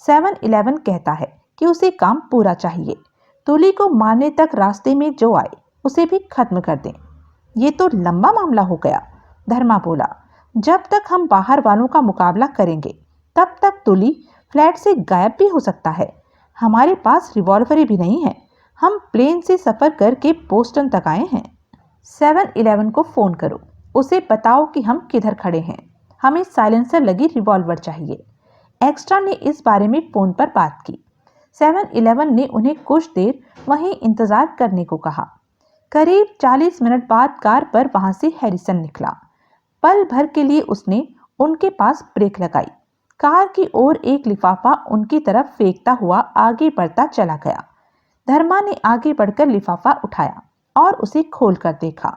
7-Eleven कहता है कि उसे काम पूरा चाहिए। तुली को मारने तक रास्ते में जो आए उसे भी खत्म कर दें। ये तो लंबा मामला हो गया, धर्मा बोला। जब तक हम बाहर वालों का मुकाबला करेंगे तब तक तुली फ्लैट से गायब भी हो सकता है। हमारे पास रिवॉल्वर भी नहीं है। हम प्लेन से सफर करके बोस्टन तक आए हैं। 7-Eleven को फोन करो, उसे बताओ कि हम किधर खड़े हैं। हमें साइलेंसर लगी रिवॉल्वर चाहिए। एक्स्ट्रा ने इस बारे में फोन पर बात की। 7-Eleven ने उन्हें कुछ देर वहीं इंतजार करने को कहा। करीब 40 मिनट बाद कार पर वहां से हैरिसन निकला। पल भर के लिए उसने उनके पास ब्रेक लगाई। कार की ओर एक लिफाफा उनकी तरफ फेंकता हुआ आगे बढ़ता चला गया। धर्मा ने आगे बढ़कर लिफाफा उठाया और उसे खोलकर देखा।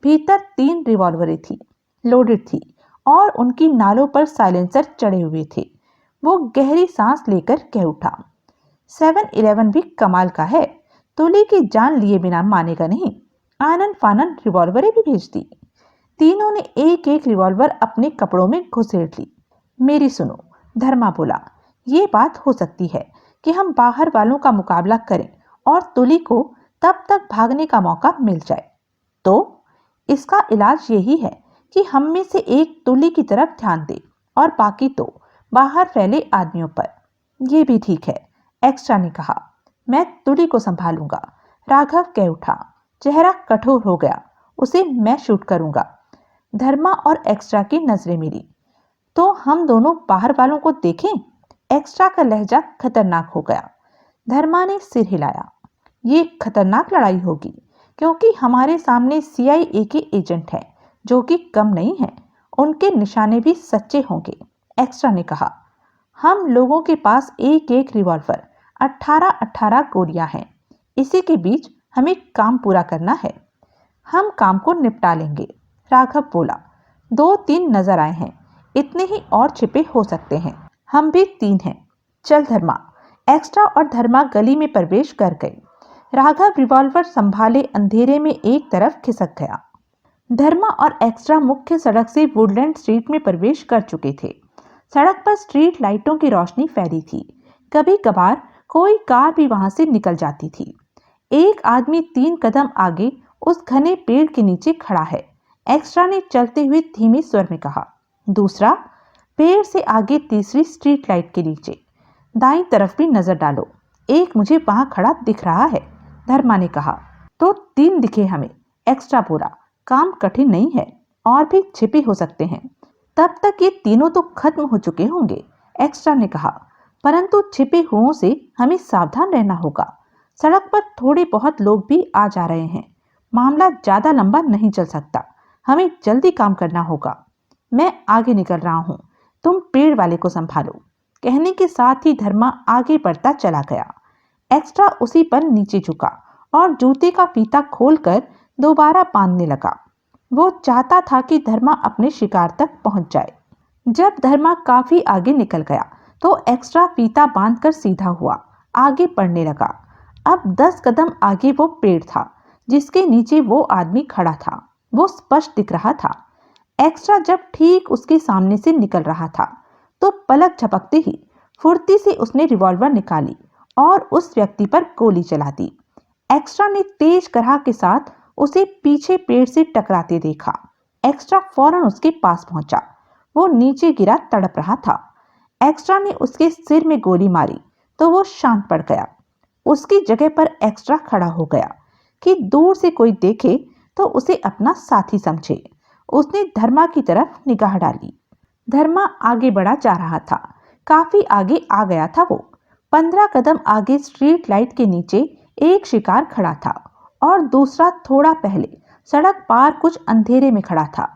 भीतर 3 रिवॉल्वरें थी, लोडेड थी और उनकी नालों पर साइलेंसर चढ़े हुए थे। वो गहरी सांस लेकर कह उठा, 7-Eleven भी कमाल का है। तुली की जान लिए बिना मानेगा नहीं। आनन फानन रिवॉल्वरें भी भेज दी। तीनों ने एक एक रिवॉल्वर अपने कपड़ों में घुसेड़ ली। मेरी सुनो, धर्मा बोला, ये बात हो सकती है कि हम बाहर वालों का मुकाबला करें और तुली को तब तक भागने का मौका मिल जाए। तो इसका इलाज यही है कि हम में से एक तुली की तरफ ध्यान दे और बाकी तो बाहर फैले आदमियों पर। ये भी ठीक है, एक्स्ट्रा ने कहा। मैं तुली को संभालूंगा। राघव कह उठा। चेहरा कठोर हो गया। उसे मैं शूट करूंगा। धर्मा और एक्स्ट्रा की नजरें मिली। तो हम दोनों बाहर वालों को देखें? एक्स्ट्रा का लहजा खतरनाक हो गया। धर्मा ने सिर हिलाया। ये खतरनाक लड़ाई होगी क्योंकि हमारे सामने CIA के एजेंट हैं जो कि कम नहीं है। उनके निशाने भी सच्चे होंगे, एक्स्ट्रा ने कहा। हम लोगों के पास एक एक रिवॉल्वर, 18-18 गोलियां हैं। इसी के बीच हमें काम पूरा करना है। हम काम को निपटा लेंगे, राघव बोला। 2-3 नजर आए हैं, इतने ही और छिपे हो सकते हैं। हम भी 3 हैं। चल धर्मा। एक्स्ट्रा और धर्मा गली में प्रवेश कर गए। राघव रिवॉल्वर संभाले अंधेरे में एक तरफ खिसक गया। धर्मा और एक्स्ट्रा मुख्य सड़क से वुडलैंड स्ट्रीट में प्रवेश कर चुके थे। सड़क पर स्ट्रीट लाइटों की रोशनी फैली थी। कभी कभार कोई कार भी वहां से निकल जाती थी। एक आदमी 3 कदम आगे उस घने पेड़ के नीचे खड़ा है, एक्स्ट्रा ने चलते हुए धीमे स्वर में कहा। दूसरा पेड़ से आगे तीसरी स्ट्रीट लाइट के नीचे। दाईं तरफ भी नजर डालो, एक मुझे वहां खड़ा दिख रहा है, धर्मा ने कहा। तो 3 दिखे हमें, एक्स्ट्रा बोला। काम कठिन नहीं है, और भी छिपे हो सकते हैं। तब तक ये तीनों तो खत्म हो चुके होंगे, एक्स्ट्रा ने कहा। परंतु छिपे हुओं से हमें सावधान रहना होगा। सड़क पर थोड़े बहुत लोग भी आ जा रहे हैं। मामला ज्यादा लंबा नहीं चल सकता। हमें जल्दी काम करना होगा। मैं आगे निकल रहा हूं, तुम पेड़ वाले को संभालो। कहने के साथ ही धर्मा आगे बढ़ता चला गया। एक्स्ट्रा उसी पर नीचे झुका और जूते का फीता खोलकर दोबारा बांधने लगा। वो चाहता था कि धर्मा अपने शिकार तक पहुंच जाए। जब धर्मा काफी आगे निकल गया तो एक्स्ट्रा फीता बांधकर सीधा हुआ, आगे बढ़ने लगा। अब 10 कदम आगे वो पेड़ था जिसके नीचे वो आदमी खड़ा था। वो स्पष्ट दिख रहा था। एक्स्ट्रा जब ठीक उसके सामने से निकल रहा था तो पलक झपकते ही फुर्ती से उसने रिवॉल्वर निकाली और उस व्यक्ति पर गोली चला दी। एक्स्ट्रा ने तेज कराह के साथ उसे पीछे पेड़ से टकराते देखा। एक्स्ट्रा फौरन उसके पास पहुंचा। वो नीचे गिरा तड़प रहा था। एक्स्ट्रा ने उसके सिर में गोली मारी तो वो शांत पड़ गया। उसकी जगह पर एक्स्ट्रा खड़ा हो गया कि दूर से कोई देखे तो उसे अपना साथी समझे। उसने धर्मा की तरफ निगाह डाली। धर्मा आगे बढ़ा जा रहा था। काफी आगे आ गया था वो। 15 कदम आगे स्ट्रीट लाइट के नीचे एक शिकार खड़ा था और दूसरा थोड़ा पहले सड़क पार कुछ अंधेरे में खड़ा था।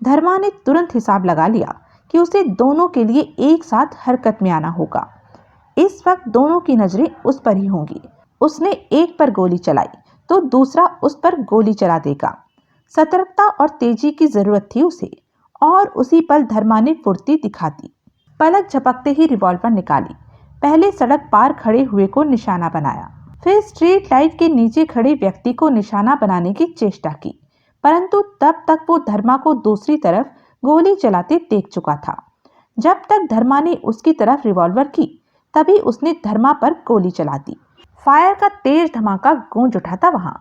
धर्मा ने तुरंत हिसाब लगा लिया कि उसे दोनों के लिए एक साथ हरकत में आना होगा। इस वक्त दोनों की नजरें उस पर ही होंगी। उसने एक पर गोली चलाई तो दूसरा उस पर गोली चला देगा। सतर्कता और तेजी की जरूरत थी उसे, और उसी पल धर्मा ने फुर्ती दिखा दी। पलक झपकते ही रिवॉल्वर निकाली। पहले सड़क पार खड़े हुए को निशाना बनाया, फिर स्ट्रीट लाइट के नीचे खड़े व्यक्ति को निशाना बनाने की चेष्टा की, परंतु तब तक वो धर्मा को दूसरी तरफ गोली चलाते देख चुका था। जब तक धर्मा ने उसकी तरफ रिवॉल्वर की तभी उसने धर्मा पर गोली चला दी। फायर का तेज धमाका गूंज उठा था वहां।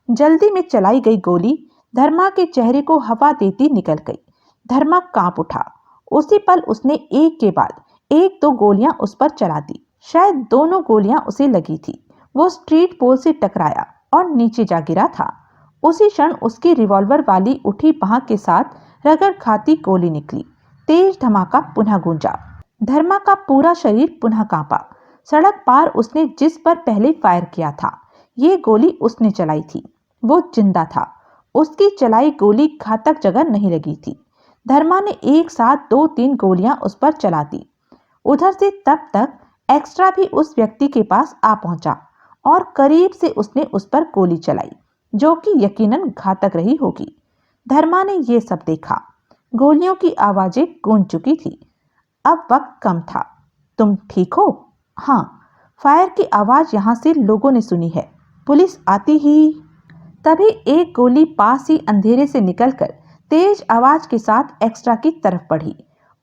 जल्दी में चलाई गई गोली धर्मा के चेहरे को हवा देती निकल गई। धर्मा कांप उठा। उसी पल उसने एक के बाद एक 2 गोलियां उस पर चला दी। शायद दोनों गोलियां उसे लगी थी। वो स्ट्रीट पोल से टकराया और नीचे जा गिरा था। उसी क्षण उसकी रिवॉल्वर वाली उठी बाह के साथ रगड़ खाती गोली निकली। तेज धमाका पुनः गूंजा। धर्मा का पूरा शरीर पुनः कांपा। सड़क पार उसने जिस पर पहले फायर किया था, ये गोली उसने चलाई थी। वो जिंदा था। उसकी चलाई गोली घातक जगह नहीं लगी थी। धर्मा ने एक साथ 2-3 गोलियां उस पर चला दी। उधर से तब तक एक्स्ट्रा भी उस व्यक्ति के पास आ पहुंचा और करीब से उसने उस पर गोली चलाई, जो कि यकीनन घातक रही होगी। धर्मा ने यह सब देखा। गोलियों की आवाजें गूंज चुकी थी। अब वक्त कम था। तुम ठीक हो? हाँ। फायर की आवाज यहां से लोगों ने सुनी है। पुलिस आती ही तभी एक गोली पास ही अंधेरे से निकलकर तेज आवाज के साथ एक्स्ट्रा की तरफ बढ़ी।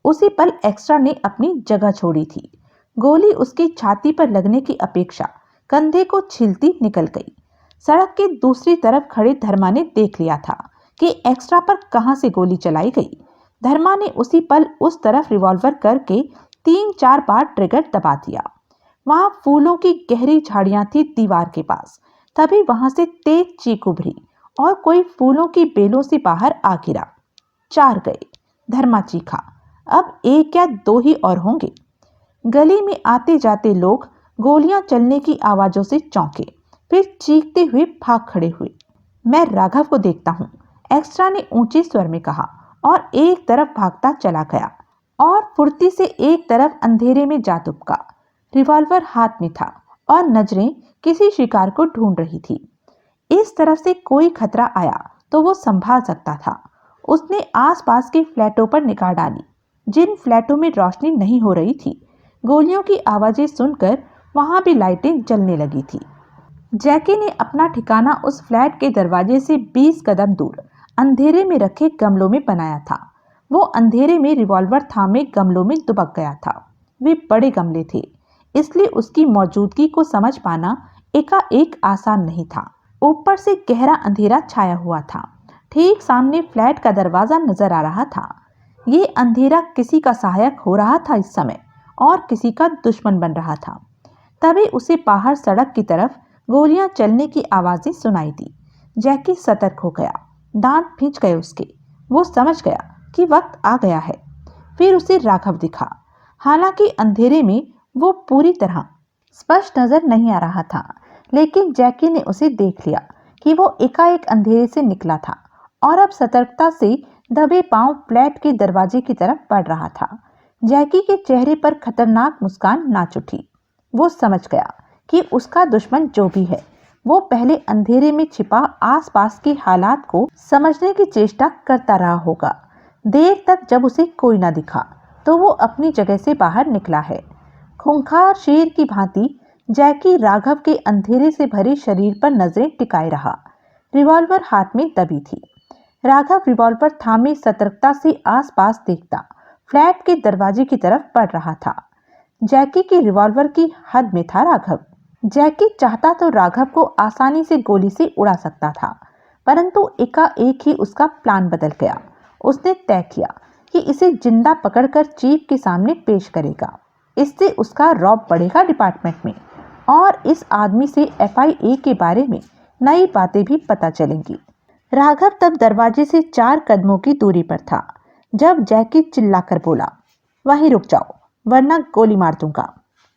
उसी पल एक्स्ट्रा ने अपनी जगह छोड़ी थी। गोली उसकी छाती पर लगने की अपेक्षा कंधे को छीलती निकल गई। सड़क की दूसरी तरफ खड़े धर्मा ने देख लिया था कि एक्स्ट्रा पर कहां से गोली चलाई गई। धर्मा ने उसी पल उस तरफ रिवॉल्वर करके 3-4 बार ट्रिगर दबा दिया। वहां फूलों की गहरी झाड़ियां थी दीवार के पास। तभी वहां से तेज चीख उभरी और कोई फूलों की बेलों से बाहर आ गिरा। 4 गए, धर्मा चीखा। अब 1 या 2 ही और होंगे। गली में आते जाते लोग गोलियां चलने की आवाजों से चौंके, फिर चीखते हुए भाग खड़े हुए। मैं राघव को देखता हूँ, एक्स्ट्रा ने ऊंचे स्वर में कहा और एक तरफ भागता चला गया और फुर्ती से एक तरफ अंधेरे में जा दुबका। रिवॉल्वर हाथ में था और नजरें किसी शिकार को ढूंढ रही थी। इस तरफ से कोई खतरा आया तो वो संभाल सकता था। उसने आसपास के फ्लैटों पर निगाह डाली। जिन फ्लैटों में रोशनी नहीं हो रही थी, गोलियों की आवाजें सुनकर वहां भी लाइटें जलने लगी थी। जैकी ने अपना ठिकाना उस फ्लैट के दरवाजे से 20 कदम दूर अंधेरे में रखे गमलों में बनाया था। वो अंधेरे में रिवॉल्वर थामे गमलों में दुबक गया था। वे बड़े गमले थे, इसलिए उसकी मौजूदगी को समझ पाना एकाएक आसान नहीं था। ऊपर से गहरा अंधेरा छाया हुआ था। ठीक सामने फ्लैट का दरवाजा नजर आ रहा था। ये अंधेरा किसी का सहायक हो रहा था इस समय और किसी का दुश्मन बन रहा था। तभी उसे बाहर सड़क की तरफ गोलियां चलने की आवाजें सुनाई दी। जैकी सतर्क हो गया, दांत भींच गए उसके। वो समझ गया कि वक्त आ गया है। फिर उसे राघव दिखा। हालांकि अंधेरे में वो पूरी तरह स्पष्ट नजर नहीं आ रहा था, लेकिन जैकी ने उसे देख लिया कि वो एकाएक अंधेरे से निकला था और अब सतर्कता से दबे पांव फ्लैट के दरवाजे की तरफ बढ़ रहा था। जैकी के चेहरे पर खतरनाक मुस्कान नाच उठी। वो समझ गया कि उसका दुश्मन जो भी है, वो पहले अंधेरे में छिपा आसपास के हालात को समझने की चेष्टा करता रहा होगा। देर तक जब उसे कोई ना दिखा तो वो अपनी जगह से बाहर निकला है। खूंखार शेर की भांति जैकी राघव के अंधेरे से भरे शरीर पर नजरें टिकाए रहा। रिवॉल्वर हाथ में दबी थी। राघव रिवॉल्वर थामे सतर्कता से आसपास देखता फ्लैट के दरवाजे की तरफ बढ़ रहा था। जैकी की रिवॉल्वर की हद में था राघव। जैकी चाहता तो राघव को आसानी से गोली से उड़ा सकता था, परंतु एकाएक ही उसका प्लान बदल गया। उसने तय किया कि इसे जिंदा पकड़कर चीफ के सामने पेश करेगा। इससे उसका रौब बढ़ेगा डिपार्टमेंट में और इस आदमी से FIA के बारे में नई बातें भी पता चलेंगी। राघव तब दरवाजे से 4 कदमों की दूरी पर था जब जैकी चिल्लाकर बोला, वहीं रुक जाओ वरना गोली मार दूंगा।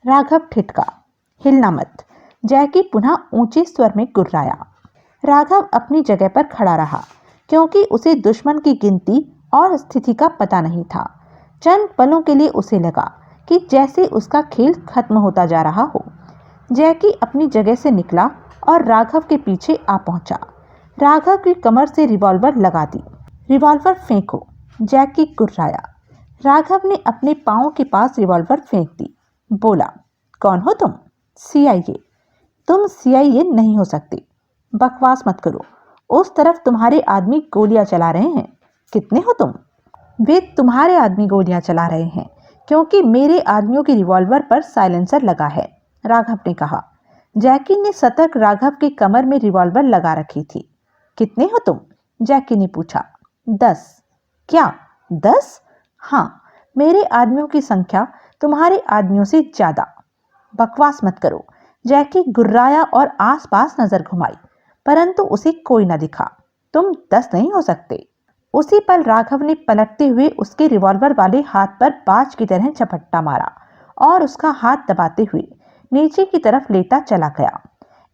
राघव ठिठका, हिलना मत। जैकी पुनः ऊंचे स्वर में गुर्राया। राघव अपनी जगह पर खड़ा रहा क्योंकि उसे दुश्मन की गिनती और स्थिति का पता नहीं था। चंद पलों के लिए उसे लगा कि जैसे उसका खेल खत्म होता जा रहा हो। जैकी अपनी जगह से निकला और राघव के पीछे आ पहुंचा। राघव की कमर से रिवॉल्वर लगा दी। रिवॉल्वर फेंको, जैकी गुर्राया। राघव ने अपने पांव के पास रिवॉल्वर फेंक दी। बोला, कौन हो तुम? CIA। तुम CIA नहीं हो सकते। बकवास मत करो। उस तरफ तुम्हारे आदमी गोलियां चला रहे हैं। कितने हो तुम? वे तुम्हारे आदमी गोलियां चला रहे हैं क्योंकि मेरे आदमियों की रिवॉल्वर पर साइलेंसर लगा है, राघव ने कहा। जैकी ने सतर्क राघव की कमर में रिवॉल्वर लगा रखी थी। कितने हो तुम? जैकी ने पूछा। 10। क्या 10? हाँ, मेरे आदमियों की संख्या तुम्हारे आदमियों से ज्यादा। बकवास मत करो। जैकी गुर्राया और आसपास नजर घुमाई, परंतु उसे कोई न दिखा। तुम 10 नहीं हो सकते। उसी पल राघव ने पलटते हुए उसके रिवॉल्वर वाले हाथ पर बाज की तरह झपट्टा मारा और उसका हाथ दबाते हुए नीचे की तरफ लेता चला गया।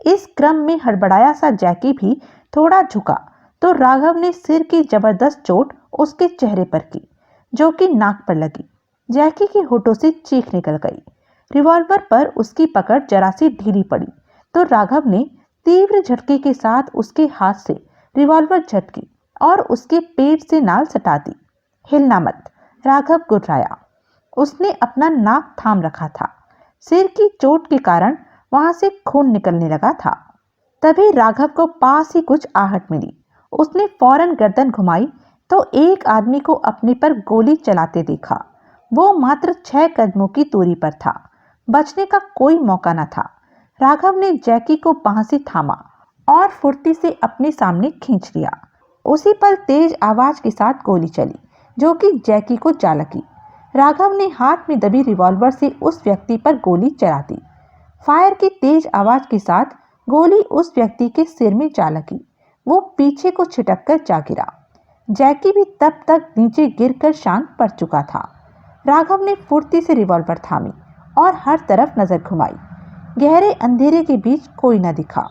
इस क्रम में हड़बड़ाया सा जैकी भी थोड़ा झुका तो राघव ने सिर की जबरदस्त चोट उसके चेहरे पर की, जो कि नाक पर लगी। जैकी के होठों से चीख निकल गई। रिवॉल्वर पर उसकी पकड़ जरा सी ढीली पड़ी तो राघव ने तीव्र झटके के साथ उसके हाथ से रिवॉल्वर झटकी और उसके पेट से नाल सटा दी। हिलना मत, राघव गुर्राया। उसने अपना नाक थाम रखा था। सिर की चोट के कारण वहां से खून निकलने लगा था। तभी राघव को पास ही कुछ आहट मिली। उसने फौरन गर्दन घुमाई तो एक आदमी को अपने पर गोली चलाते देखा। वो मात्र 6 कदमों की दूरी पर था। बचने का कोई मौका न था। राघव ने जैकी को बांह से थामा और फुर्ती से अपने सामने खींच लिया। उसी पल तेज आवाज के साथ गोली चली, जो कि जैकी को जा लगी। राघव ने हाथ में दबी रिवॉल्वर से उस व्यक्ति पर गोली चला दी। फायर की तेज आवाज के साथ गोली उस व्यक्ति के सिर में जा लगी। वो पीछे को छिटक कर जा गिरा। जैकी भी तब तक नीचे गिरकर शांत पड़ चुका था। राघव ने फुर्ती से रिवॉल्वर थामी और हर तरफ नजर घुमाई। गहरे अंधेरे के बीच कोई न दिखा।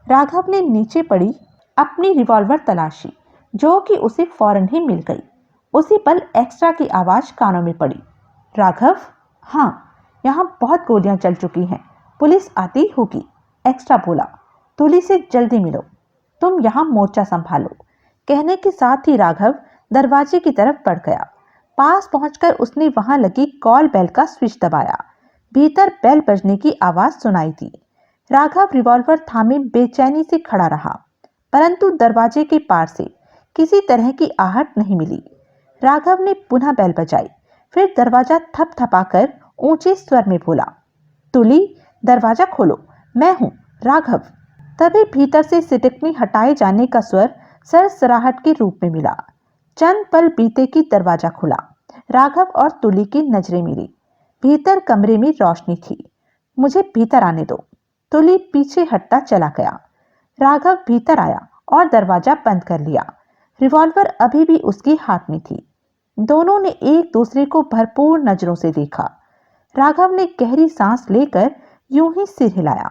राघव ने नीचे पड़ी अपनी रिवॉल्वर तलाशी, जो कि उसे फौरन ही मिल गई। उसी पल एक्स्ट्रा की आवाज कानों में पड़ी। राघव, हाँ, यहाँ बहुत गोलियां चल चुकी हैं, पुलिस आती होगी। एक्स्ट्रा बोला, तुली से जल्दी मिलो, तुम यहाँ मोर्चा संभालो। कहने के साथ ही राघव दरवाजे की तरफ बढ़ गया। पास पहुंचकर उसने वहां लगी कॉल बेल का स्विच दबाया। भीतर बेल बजने की आवाज सुनाई दी। राघव रिवॉल्वर थामे बेचैनी से खड़ा रहा, परंतु दरवाजे के पार से किसी तरह की आहट नहीं मिली। राघव ने पुनः बेल बजाई, फिर दरवाजा थपथपाकर ऊंचे स्वर में बोला, तुली, दरवाजा खोलो, मैं हूं राघव। तभी भीतर से सिटकनी हटाए जाने का स्वर सरसराहट के रूप में मिला। चंद पल बीते की दरवाजा खुला। राघव और तुली की नजरें मिली। भीतर कमरे में रोशनी थी। मुझे भीतर आने दो। तुली पीछे हटता चला गया। राघव भीतर आया और दरवाजा बंद कर लिया। रिवॉल्वर अभी भी उसके हाथ में थी। दोनों ने एक दूसरे को भरपूर नजरों से देखा। राघव ने गहरी सांस लेकर यूं ही सिर हिलाया।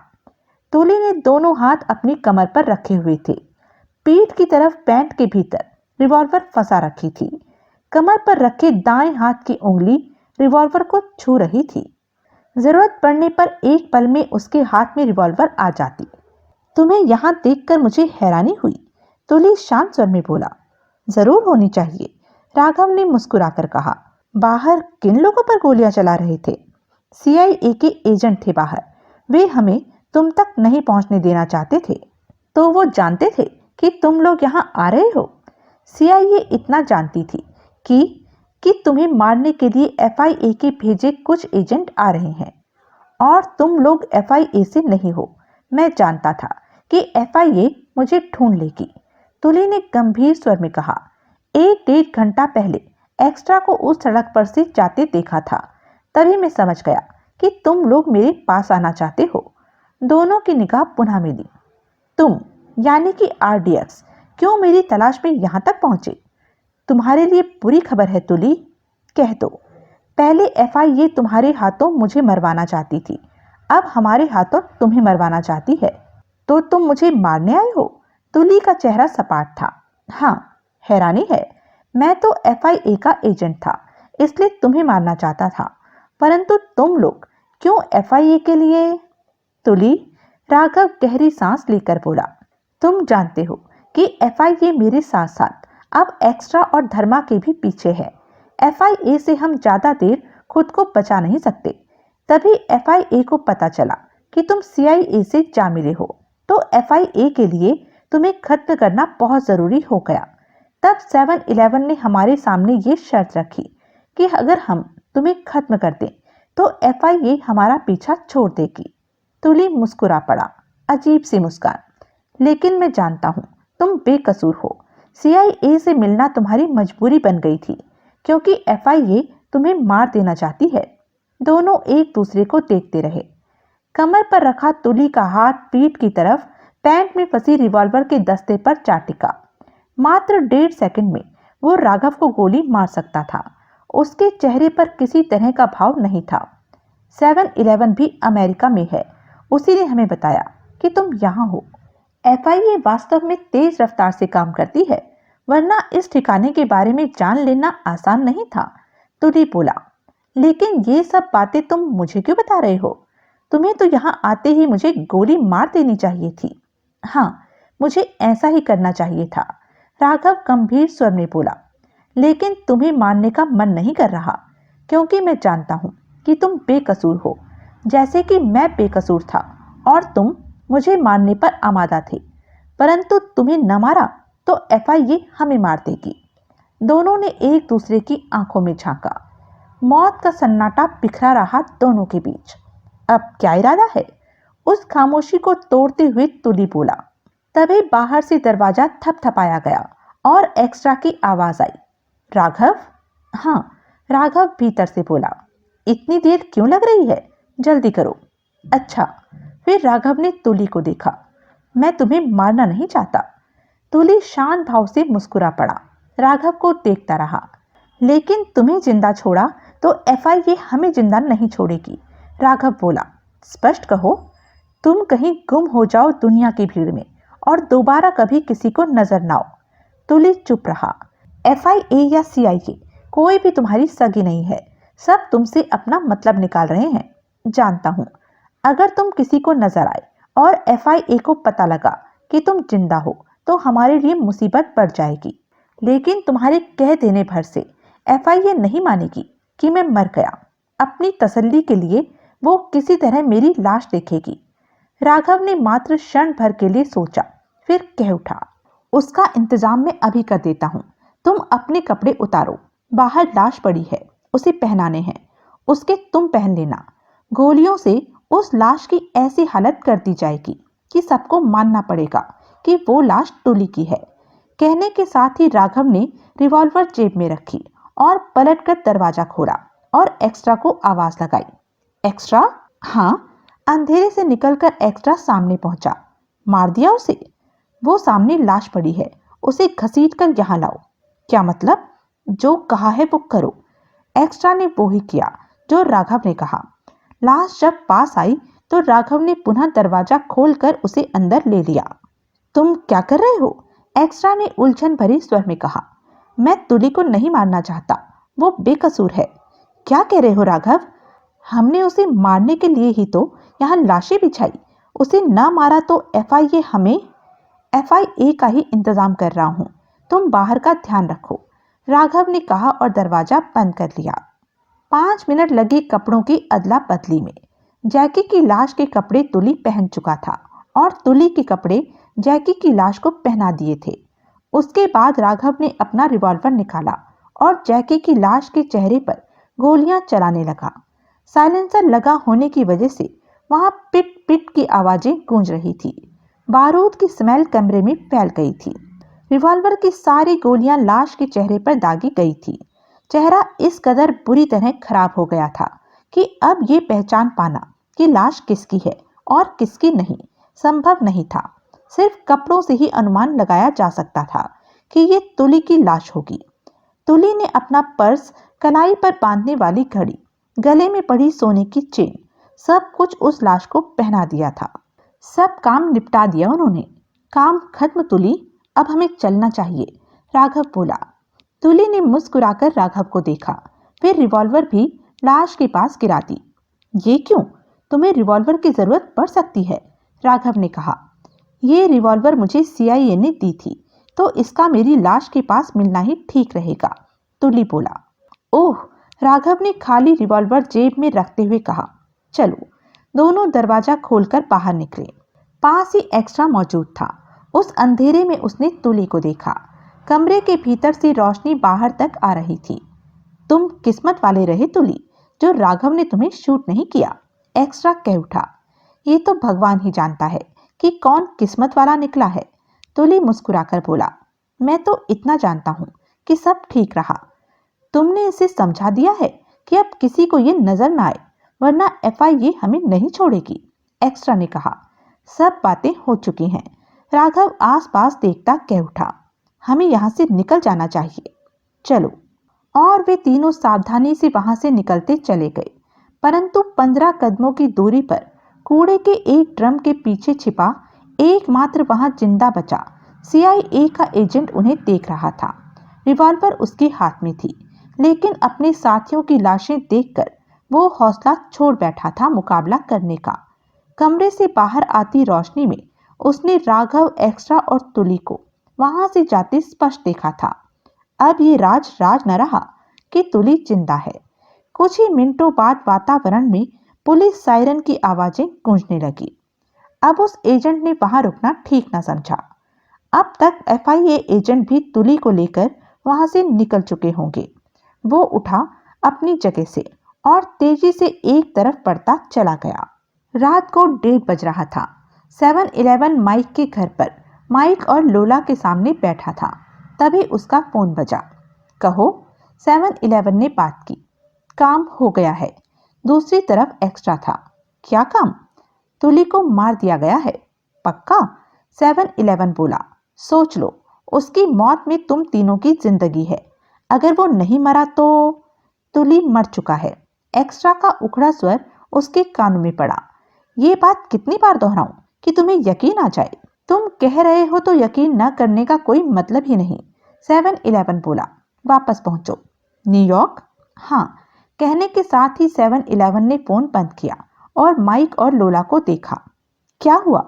तुली ने दोनों हाथ अपनी कमर पर रखे हुए थे। पीठ की तरफ पैंट के भीतर रिवॉल्वर फंसा रखी थी। कमर पर रखे दाएं हाथ की उंगली रिवॉल्वर को छू रही थी। जरूरत पड़ने पर एक पल में उसके हाथ में रिवॉल्वर आ जाती। तुम्हें यहां देखकर मुझे हैरानी हुई, तुली शांत स्वर में बोला। जरूर होनी चाहिए, राघव ने मुस्कुराकर कहा। बाहर किन लोगों पर गोलियां चला रहे थे? CIA के एजेंट थे बाहर। वे हमें तुम तक नहीं पहुंचने देना चाहते थे। तो वो जानते थे कि तुम लोग यहाँ आ रहे हो? CIA इतना जानती थी कि तुम्हें मारने के लिए FIA के भेजे कुछ एजेंट आ रहे हैं और तुम लोग FIA से नहीं हो। मैं जानता था कि FIA मुझे ढूंढ लेगी, तुली ने गंभीर स्वर में कहा। 1-1.5 घंटा पहले एक्स्ट्रा को उस सड़क पर से जाते देखा था, तभी मैं समझ गया कि तुम लोग मेरे पास आना चाहते हो। दोनों की निगाह पुनः मिली। तुम यानी कि RDX क्यों मेरी तलाश में यहां तक पहुंचे? तुम्हारे लिए बुरी खबर है तुली, कह दो। पहले FIA तुम्हारे हाथों मुझे मरवाना चाहती थी, अब हमारे हाथों तुम्हें मरवाना चाहती है। तो तुम मुझे मारने आए हो? तुली का चेहरा सपाट था। हाँ, हैरानी है, मैं तो FIA का एजेंट था, इसलिए तुम्हें मारना चाहता था, परंतु तुम लोग क्यों FIA के लिए? तुली, राघव गहरी सांस लेकर बोला, तुम जानते हो कि FIA मेरे साथ साथ अब एक्स्ट्रा और धर्मा के भी पीछे है। FIA से हम ज्यादा देर खुद को बचा नहीं सकते। तभी FIA को पता चला कि तुम CIA से जा मिले हो, तो FIA के लिए तुम्हें खत्म करना बहुत जरूरी हो गया। तब 7-Eleven ने हमारे सामने ये शर्त रखी कि अगर हम तुम्हें खत्म कर दें तो FIA हमारा पीछा छोड़ देगी। तुली मुस्कुरा पड़ा, अजीब सी मुस्कान। लेकिन मैं जानता हूं तुम बेकसूर हो। CIA से मिलना तुम्हारी मजबूरी बन गई थी, क्योंकि FIA तुम्हें मार देना चाहती है। दोनों एक दूसरे को देखते रहे। कमर पर रखा तुली का हाथ पीठ की तरफ पैंट में फंसी रिवॉल्वर के दस्ते पर जा टिका। मात्र 1.5 सेकंड में वो राघव को गोली मार सकता था। उसके चेहरे पर किसी तरह का भाव नहीं था। 7-Eleven भी अमेरिका में है, उसी ने हमें बताया कि तुम यहाँ हो। FIA वास्तव में तेज रफ्तार से काम करती है, वरना इस ठिकाने के बारे में जान लेना आसान नहीं था, तुली बोला। लेकिन ये सब बातें तुम मुझे क्यों बता रहे हो? तुम्हें तो यहाँ आते ही मुझे गोली मार देनी चाहिए थी। हाँ, मुझे ऐसा ही करना चाहिए था, राघव गंभीर स्वर में बोला। लेकिन तुम्हें मारने का मन नहीं कर रहा, क्योंकि मैं जानता हूँ कि तुम बेकसूर हो, जैसे कि मैं बेकसूर था और तुम मुझे मारने पर आमादा थे। परंतु तुम्हें न मारा तो FIA हमें मार देगी। दोनों ने एक दूसरे की आंखों में झांका। मौत का सन्नाटा बिखरा रहा दोनों के बीच। अब क्या इरादा है? उस खामोशी को तोड़ते हुए तुली बोला। तभी बाहर से दरवाजा थपथपाया गया और एक्स्ट्रा की आवाज आई। राघव? हाँ, राघव भीतर से बोला। इतनी देर क्यों लग रही है? जल्दी करो। अच्छा। फिर राघव ने तुली को देखा। मैं तुम्हें मारना नहीं चाहता। तुली शांत भाव से मुस्कुरा पड़ा। राघव को देखता रहा। लेकिन तुम्हें जिंदा छोड़ा तो एफआईए हमें जिंदा नहीं छोड़ेगी। राघव बोला। स्पष्ट कहो। तुम कहीं गुम हो जाओ दुनिया की भीड़ में और दोबारा कभी किसी को नजर ना आओ। तुली चुप रहा। एफआईए या सीआईए कोई भी तुम्हारी सगी नहीं है। सब तुमसे अपना मतलब निकाल रहे हैं। जानता हूं, अगर तुम किसी को नजर आए और एफआईए को पता लगा कि तुम जिंदा हो तो हमारे लिए मुसीबत बढ़ जाएगी। लेकिन तुम्हारे कह देने भर से एफआईए नहीं मानेगी कि मैं मर गया। अपनी तसल्ली के लिए वो किसी तरह मेरी लाश देखेगी। राघव ने मात्र क्षण भर के लिए सोचा, फिर कह उठा। उसका इंतजाम मैं अभी कर देता हूँ। तुम अपने कपड़े उतारो। बाहर लाश पड़ी है, उसे पहनाने हैं। उसके तुम पहन लेना। गोलियों से उस लाश की ऐसी हालत कर दी जाएगी कि सबको मानना पड़ेगा कि वो लाश तुली की है। कहने के साथ ही राघव ने रिवॉल्वर जेब में रखी और पलटकर दरवाजा खोला और एक्स्ट्रा को आवाज लगाई। एक्स्ट्रा? हाँ। अंधेरे से निकलकर एक्स्ट्रा सामने पहुंचा। मार दिया उसे? वो सामने लाश पड़ी है, उसे घसीटकर यहाँ लाओ। क्या मतलब? जो कहा है वो करो। एक्स्ट्रा ने वो ही किया जो राघव ने कहा। लाश जब पास आई तो राघव ने पुनः दरवाजा खोलकर उसे अंदर ले लिया। तुम क्या कर रहे हो? एक्स्ट्रा ने उलझन भरी स्वर में कहा। मैं तुली को नहीं मारना चाहता, वो बेकसूर है। क्या कह रहे हो राघव? हमने उसे मारने के लिए ही तो यहाँ लाशें बिछाई। उसे ना मारा तो एफआईए का ही इंतजाम कर रहा हूँ। तुम बाहर का ध्यान रखो, राघव ने कहा और दरवाजा बंद कर लिया। 5 मिनट लगे कपड़ों की अदला बदली में। जैकी की लाश के कपड़े तुली पहन चुका था और तुली के कपड़े जैकी की लाश को पहना दिए थे। उसके बाद राघव ने अपना रिवॉल्वर निकाला और जैकी की लाश के चेहरे पर गोलियां चलाने लगा। साइलेंसर लगा होने की वजह से वहां पिट पिट की आवाजें गूंज रही थी। बारूद की स्मेल कमरे में फैल गई थी। रिवॉल्वर की सारी गोलियां लाश के चेहरे पर दागी गई थी। चेहरा इस कदर बुरी तरह खराब हो गया था कि अब ये पहचान पाना कि लाश किसकी है और किसकी नहीं संभव नहीं था। सिर्फ कपड़ों से ही अनुमान लगाया जा सकता था कि ये तुली की लाश होगी। तुली ने अपना पर्स, कलाई पर बांधने वाली घड़ी, गले में पड़ी सोने की चेन, सब कुछ उस लाश को पहना दिया था। सब काम निपटा दिया उन्होंने। काम खत्म तुली, अब हमें चलना चाहिए, राघव बोला। तुली ने मुस्कुराकर राघव को देखा, फिर रिवॉल्वर भी लाश के पास गिरा दी। ये क्यों? तुम्हें रिवॉल्वर की जरूरत पड़ सकती है, राघव ने कहा। ये रिवॉल्वर मुझे सीआईए ने दी थी, तो इसका मेरी लाश के पास मिलना ही ठीक रहेगा, तुली बोला। ओह, राघव ने खाली रिवॉल्वर जेब में रखते हुए कहा। चलो। दोनों दरवाजा खोलकर बाहर निकले। पास ही एक्स्ट्रा मौजूद था। उस अंधेरे में उसने तुली को देखा। कमरे के भीतर से रोशनी बाहर तक आ रही थी। तुम किस्मत वाले रहे तुली, जो राघव ने तुम्हें शूट नहीं किया, एक्स्ट्रा कह उठा। ये तो भगवान ही जानता है कि कौन किस्मत वाला निकला है, तुली मुस्कुराकर बोला। मैं तो इतना जानता हूं कि सब ठीक रहा। तुमने इसे समझा दिया है कि अब किसी को ये नजर ना आए, वरना एफआईए हमें नहीं छोड़ेगी, एक्स्ट्रा ने कहा। सब बातें हो चुकी हैं, राघव आसपास देखता कह उठा। हमें यहाँ से निकल जाना चाहिए, चलो। और वे तीनों सावधानी से वहां से निकलते चले गए। परंतु 15 कदमों की दूरी पर कूड़े के एक ड्रम के पीछे छिपा एकमात्र वहां जिंदा बचा सीआईए का एजेंट उन्हें देख रहा था। रिवॉल्वर उसके हाथ में थी, लेकिन अपने साथियों की लाशें देखकर वो हौसला छोड़ बैठा था मुकाबला करने का। कमरे से बाहर आती रोशनी में उसने राघव, एक्स्ट्रा और तुली को वहां से जाते स्पष्ट देखा था। अब ये राज न रहा कि तुली जिंदा है। कुछ ही मिनटों बाद वातावरण में पुलिस सायरन की आवाजें गूंजने लगी। अब उस एजेंट ने वहां रुकना ठीक न समझा। अब तक एफआईए एजेंट भी तुली को लेकर वहां से निकल चुके होंगे। वो उठा अपनी जगह से और तेजी से एक तरफ बढ़ता चला गया। रात को 1:30 बज रहा था। 7-Eleven माइक के घर पर माइक और लोला के सामने बैठा था। तभी उसका फोन बजा। कहो। 7-Eleven ने बात की। काम हो गया है। दूसरी तरफ एक्स्ट्रा था। क्या काम? तुली को मार दिया गया है। पक्का? 7-Eleven बोला। सोच लो, उसकी मौत में तुम तीनों की जिंदगी है। अगर वो नहीं मरा तो तुली मर चुका है। एक्स्ट्रा का उखड़ा स्वर उसके कानों में पड़ा। ये बात कितनी बार दोहराऊं कि तुम्हें यकीन आ जाए? तुम कह रहे हो तो यकीन न करने का कोई मतलब ही नहीं। 7-Eleven बोला। वापस पहुंचो। न्यूयॉर्क? हाँ। कहने के साथ ही 7-Eleven ने फोन बंद किया और माइक और लोला को देखा। क्या हुआ?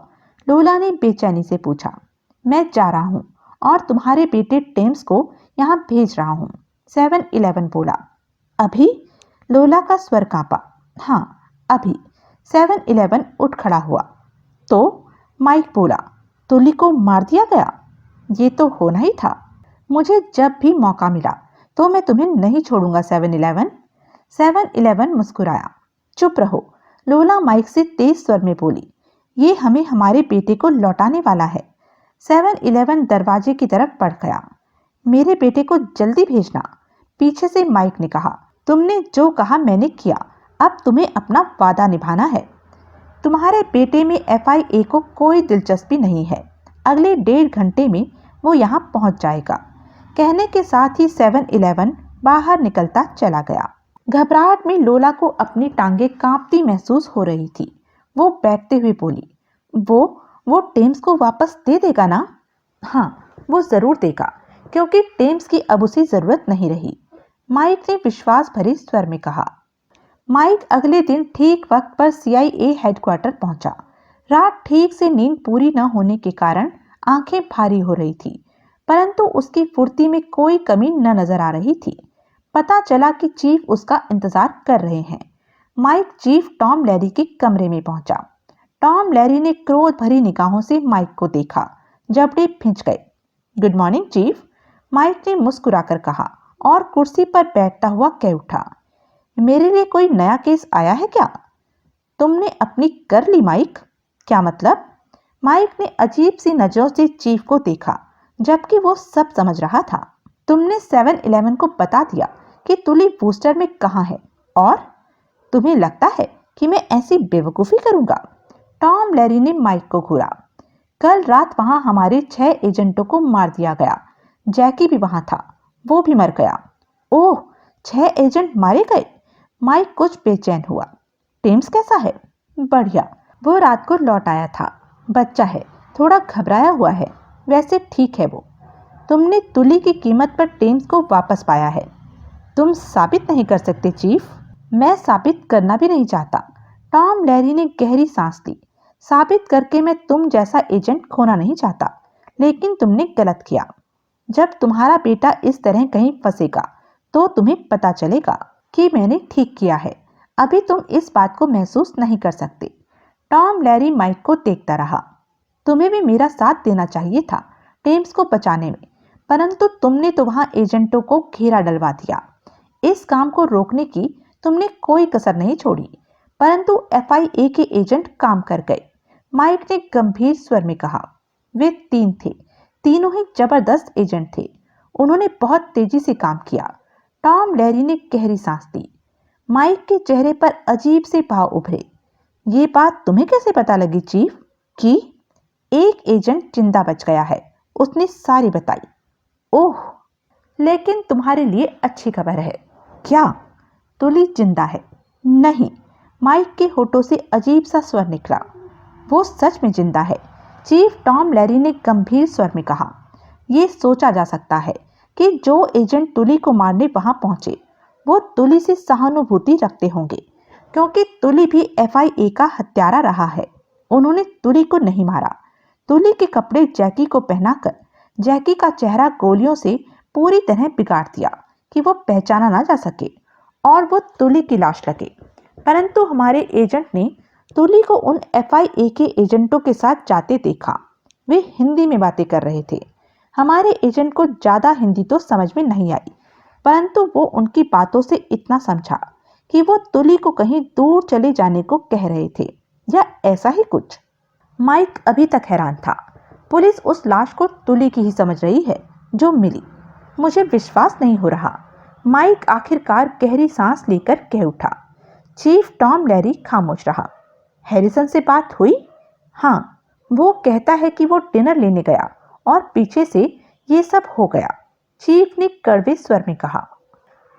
लोला ने बेचैनी से पूछा। मैं जा रहा हूँ और तुम्हारे बेटे टेम्स को यहाँ भेज रहा हूँ। 7-Eleven बोला। अभी? लोला का स्वर कांपा। हाँ, अभी। 7-Eleven उठ खड़ा हुआ। तो? माइक बोला। तुली को मार दिया गया? ये तो होना ही था। मुझे जब भी मौका मिला तो मैं तुम्हें नहीं छोड़ूंगा 7-Eleven। 7-Eleven मुस्कुराया। चुप रहो। लोला माइक से तेज स्वर में बोली। ये हमें हमारे बेटे को लौटाने वाला है। 7-Eleven दरवाजे की तरफ बढ़ गया। मेरे बेटे को जल्दी भेजना। पीछे से माइक ने कहा। तुमने जो कहा मैंने किया। अब तुम्हें अपना वादा निभाना है। तुम्हारे बेटे में FIA को कोई दिलचस्पी नहीं है। अगले 1.5 घंटे में वो यहाँ पहुँच जाएगा। कहने के साथ ही 7-Eleven बाहर निकलता चला गया। घबराहट में लोला को अपनी टांगे कांपती महसूस हो रही थी। वो बैठते हुए बोली। वो टेम्स को वापस दे देगा ना? हाँ, वो जरूर देगा, क्योंकि टेम्स की अब उसे जरूरत नहीं रही। माइक ने विश्वास भरे स्वर में कहा। माइक अगले दिन ठीक वक्त पर CIA हेडक्वार्टर पहुंचा। रात ठीक से नींद पूरी न होने के कारण आंखें भारी हो रही थी, परंतु उसकी फुर्ती में कोई कमी न नजर आ रही थी। पता चला कि चीफ उसका इंतजार कर रहे हैं। माइक चीफ टॉम लैरी के कमरे में पहुंचा। टॉम लैरी ने क्रोध भरी निगाहों से माइक को देखा। जबड़े खिंच गए। गुड मॉर्निंग चीफ, माइक ने मुस्कुराकर कहा और कुर्सी पर बैठता हुआ कह उठा। मेरे लिए कोई नया केस आया है क्या? तुमने अपनी कर ली माइक? क्या मतलब? माइक ने अजीब सी नजरों से चीफ को देखा, जबकि वो सब समझ रहा था। तुमने 7-Eleven को बता दिया कि तुली बूस्टर में कहाँ है, और तुम्हें लगता है कि मैं ऐसी बेवकूफ़ी करूंगा? टॉम लैरी ने माइक को घूरा। कल रात वहां हमारे 6 एजेंटों को मार दिया गया। जैकी भी वहां था, वो भी मर गया। ओह, 6 एजेंट मारे गए? माइक कुछ बेचैन हुआ। टेम्स कैसा है? बढ़िया, वो रात को लौट आया था। बच्चा है, थोड़ा घबराया हुआ है, वैसे ठीक है वो। तुमने तुली की कीमत पर टेम्स को वापस पाया है। तुम साबित नहीं कर सकते चीफ? मैं साबित करना भी नहीं चाहता। टॉम लैरी ने गहरी सांस ली। साबित करके मैं तुम जैसा एजेंट खोना नहीं चाहता, लेकिन तुमने गलत किया। जब तुम्हारा बेटा इस तरह कहीं फंसेगा तो तुम्हें पता चलेगा कि मैंने ठीक किया है। अभी तुम इस बात को महसूस नहीं कर सकते। टॉम लैरी माइक को देखता रहा। तुम्हें भी मेरा साथ देना चाहिए था टेम्स को बचाने में, परंतु तुमने तो वहां एजेंटों को घेरा डलवा दिया। इस काम को रोकने की तुमने कोई कसर नहीं छोड़ी, परंतु FIA के एजेंट काम कर गए। माइक ने गंभीर स्वर में कहा। वे 3 थे, तीनों ही जबरदस्त एजेंट थे। उन्होंने बहुत तेजी से काम किया। टॉम लैरी ने गहरी सांस ली। माइक के चेहरे पर अजीब से भाव उभरे। ये बात तुम्हें कैसे पता लगी चीफ? कि एक एजेंट जिंदा बच गया है, उसने सारी बताई। ओह, लेकिन तुम्हारे लिए अच्छी खबर है। क्या? तुली जिंदा है? नहीं, माइक के होठों से अजीब सा स्वर निकला। वो सच में जिंदा है, चीफ टॉम लैरी ने गंभीर स्वर में कहा। यह सोचा जा सकता है कि जो एजेंट तुली को मारने वहां पहुंचे वो तुली से सहानुभूति रखते होंगे, क्योंकि तुली भी FIA का हत्यारा रहा है। उन्होंने तुली को नहीं मारा। तुली के कपड़े जैकी को पहनाकर जैकी का चेहरा गोलियों से पूरी तरह बिगाड़ दिया कि वो पहचाना ना जा सके और वो तुली की लाश लगे। परंतु हमारे एजेंट ने तुली को उन FIA के एजेंटों के साथ जाते देखा। वे हिंदी में बातें कर रहे थे। हमारे एजेंट को ज़्यादा हिंदी तो समझ में नहीं आई, परंतु वो उनकी बातों से इतना समझा कि वो तुली को कहीं दूर चले जाने को कह रहे थे। या ऐसा ही कुछ। माइक अभी तक हैरान था। पुलिस उस लाश को तुली की ही समझ रही है जो मिली। मुझे विश्वास नहीं हो रहा। माइक आखिरकार गहरी सांस लेकर कह उठा। चीफ टॉम लैरी खामोश रहा। हैरिसन से बात हुई? हाँ, वो कहता है कि वो डिनर लेने गया और पीछे से ये सब हो गया, चीफ ने कड़वे स्वर में कहा।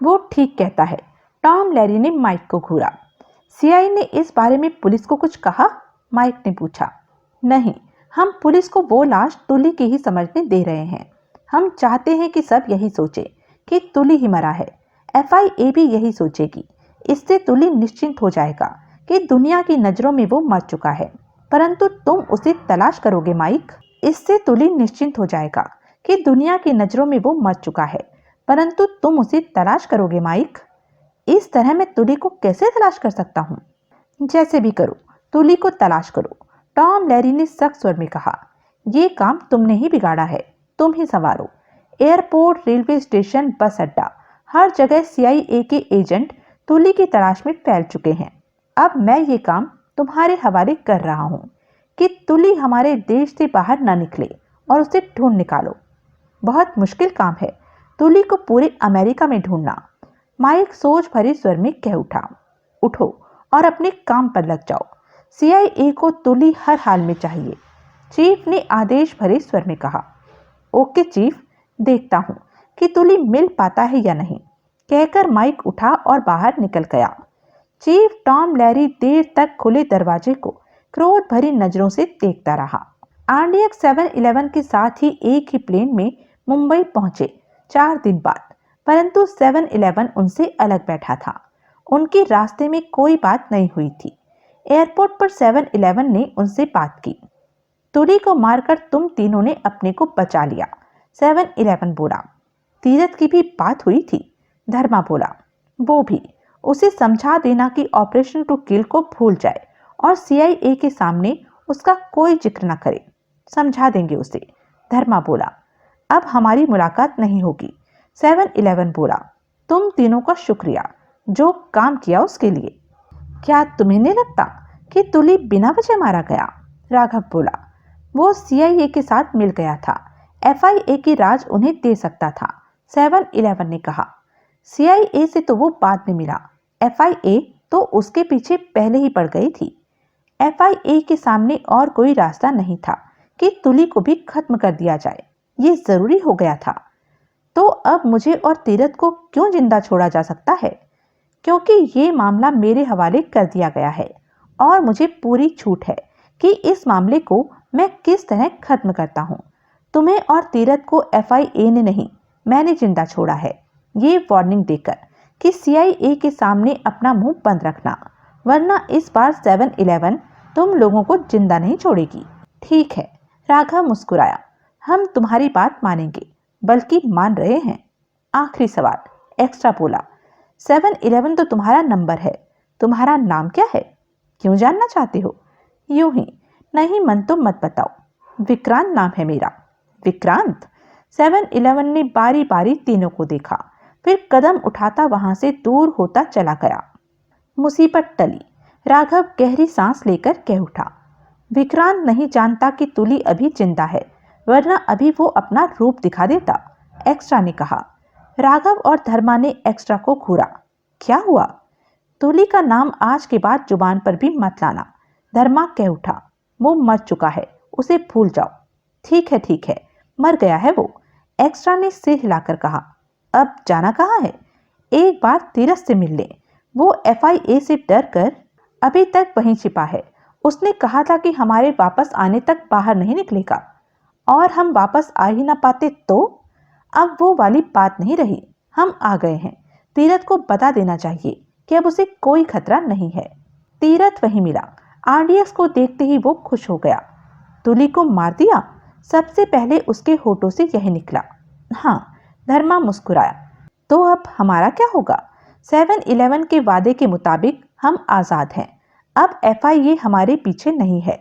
वो ठीक कहता है। टॉम लैरी ने माइक को घूरा। सीआई ने इस बारे में पुलिस को कुछ कहा? माइक ने पूछा। नहीं, हम पुलिस को वो लाश तुली की ही समझने दे रहे हैं। हम चाहते हैं कि सब यही सोचे कि तुली ही मरा है। एफआईए भी यही सोचेगी। इससे तुली निश्चिंत हो जाएगा कि दुनिया की नजरों में वो मर चुका है। परंतु तुम उसे तलाश करोगे माइक। इससे तुली निश्चिंत हो जाएगा कि दुनिया की नजरों में वो मर चुका है, परंतु तुम उसे तलाश करोगे माइक। इस तरह मैं तुली को कैसे तलाश कर सकता हूँ? जैसे भी करो, तुली को तलाश करो, टॉम लैरी ने सख्त स्वर में कहा। ये काम तुमने ही बिगाड़ा है, तुम ही संवारो। एयरपोर्ट, रेलवे स्टेशन, बस अड्डा, हर जगह सीआईए के एजेंट तुली की तलाश में फैल चुके हैं। अब मैं ये काम तुम्हारे हवाले कर रहा हूँ कि तुली हमारे देश से बाहर न निकले और उसे ढूंढ निकालो। बहुत मुश्किल काम है तुली को पूरे अमेरिका में ढूंढना। माइक सोच भरे स्वर में कह उठा। उठो और अपने काम पर लग जाओ। सीआईए को तुली हर हाल में चाहिए, चीफ ने आदेश भरे स्वर में कहा। ओके चीफ, देखता हूं कि तुली मिल पाता है या नहीं, कहकर माइक उठा और बाहर निकल गया। चीफ टॉम लैरी देर तक खुले दरवाजे को क्रोध भरी नजरों से देखता रहा। RDX 711 के साथ ही एक ही प्लेन में मुंबई पहुंचे 4 दिन बाद, परंतु 711 उनसे अलग बैठा था। उनकी रास्ते में कोई बात नहीं हुई थी। एयरपोर्ट पर 711 ने उनसे बात की। तुली को मारकर तुम तीनों ने अपने को बचा लिया, 711 बोला। तीरथ की भी बात हुई थी, धर्मा बोला। वो भी। उसे समझा देना कि ऑपरेशन टू किल को भूल जाए और सीआईए के सामने उसका कोई जिक्र न करे। समझा देंगे उसे, धर्मा बोला। अब हमारी मुलाकात नहीं होगी, 711 बोला। तुम तीनों का शुक्रिया जो काम किया उसके लिए। क्या तुम्हें नहीं लगता कि तुली बिना वजह मारा गया? राघव बोला। वो सीआईए के साथ मिल गया था, एफआईए की राज उन्हें दे सकता था, 711 ने कहा। सीआईए से तो वो बाद में मिला, एफआईए तो उसके पीछे पहले ही पड़ गई थी। एफआईए के सामने और कोई रास्ता नहीं था कि तुली को भी खत्म कर दिया जाए, ये जरूरी हो गया था। तो अब मुझे और तीरथ को क्यों जिंदा छोड़ा जा सकता है? क्योंकि ये मामला मेरे हवाले कर दिया गया है और मुझे पूरी छूट है कि इस मामले को मैं किस तरह खत्म करता हूँ। तुम्हें और तीरथ को एफआईए ने नहीं, मैंने जिंदा छोड़ा है, ये वार्निंग देकर कि सीआईए के सामने अपना मुंह बंद रखना, वरना इस बार 711 तुम लोगों को जिंदा नहीं छोड़ेगी। ठीक है, राघव मुस्कुराया। हम तुम्हारी बात मानेंगे, बल्कि मान रहे हैं। आखिरी सवाल, एक्स्ट्रा बोला। 711 तो तुम्हारा नंबर है, तुम्हारा नाम क्या है? क्यों जानना चाहते हो? यूं ही, नहीं मन तो मत बताओ। विक्रांत नाम है मेरा। विक्रांत? 711 ने बारी बारी तीनों को देखा, फिर कदम उठाता वहां से दूर होता चला गया। मुसीबत टली। राघव गहरी सांस लेकर कह उठा। विक्रांत नहीं जानता कि तुली अभी जिंदा है, वरना अभी वो अपना रूप दिखा देता, एक्स्ट्रा ने कहा। राघव और धर्मा ने एक्स्ट्रा को घूरा। क्या हुआ? तुली का नाम आज के बाद जुबान पर भी मत लाना, धर्मा कह उठा। वो मर चुका है, उसे भूल जाओ। ठीक है, मर गया है वो, एक्स्ट्रा ने सिर हिलाकर कहा। अब जाना कहाँ है? एक बार तीरथ से मिल ले, वो एफआईए से डर कर अभी तक वहीं छिपा है। उसने कहा था कि हमारे वापस आने तक बाहर नहीं निकलेगा, और हम वापस आ ही ना पाते तो? अब वो वाली बात नहीं रही, हम आ गए हैं। तीरथ को बता देना चाहिए कि अब उसे कोई खतरा नहीं है। तीरथ वहीं मिला। RDX को देखते ही वो खुश हो गया। तुली को मार दिया? सबसे पहले उसके होठों से यही निकला। हाँ, धर्मा मुस्कुराया। तो अब हमारा क्या होगा? 711 के वादे के मुताबिक हम आजाद हैं। अब एफआईए हमारे पीछे नहीं है।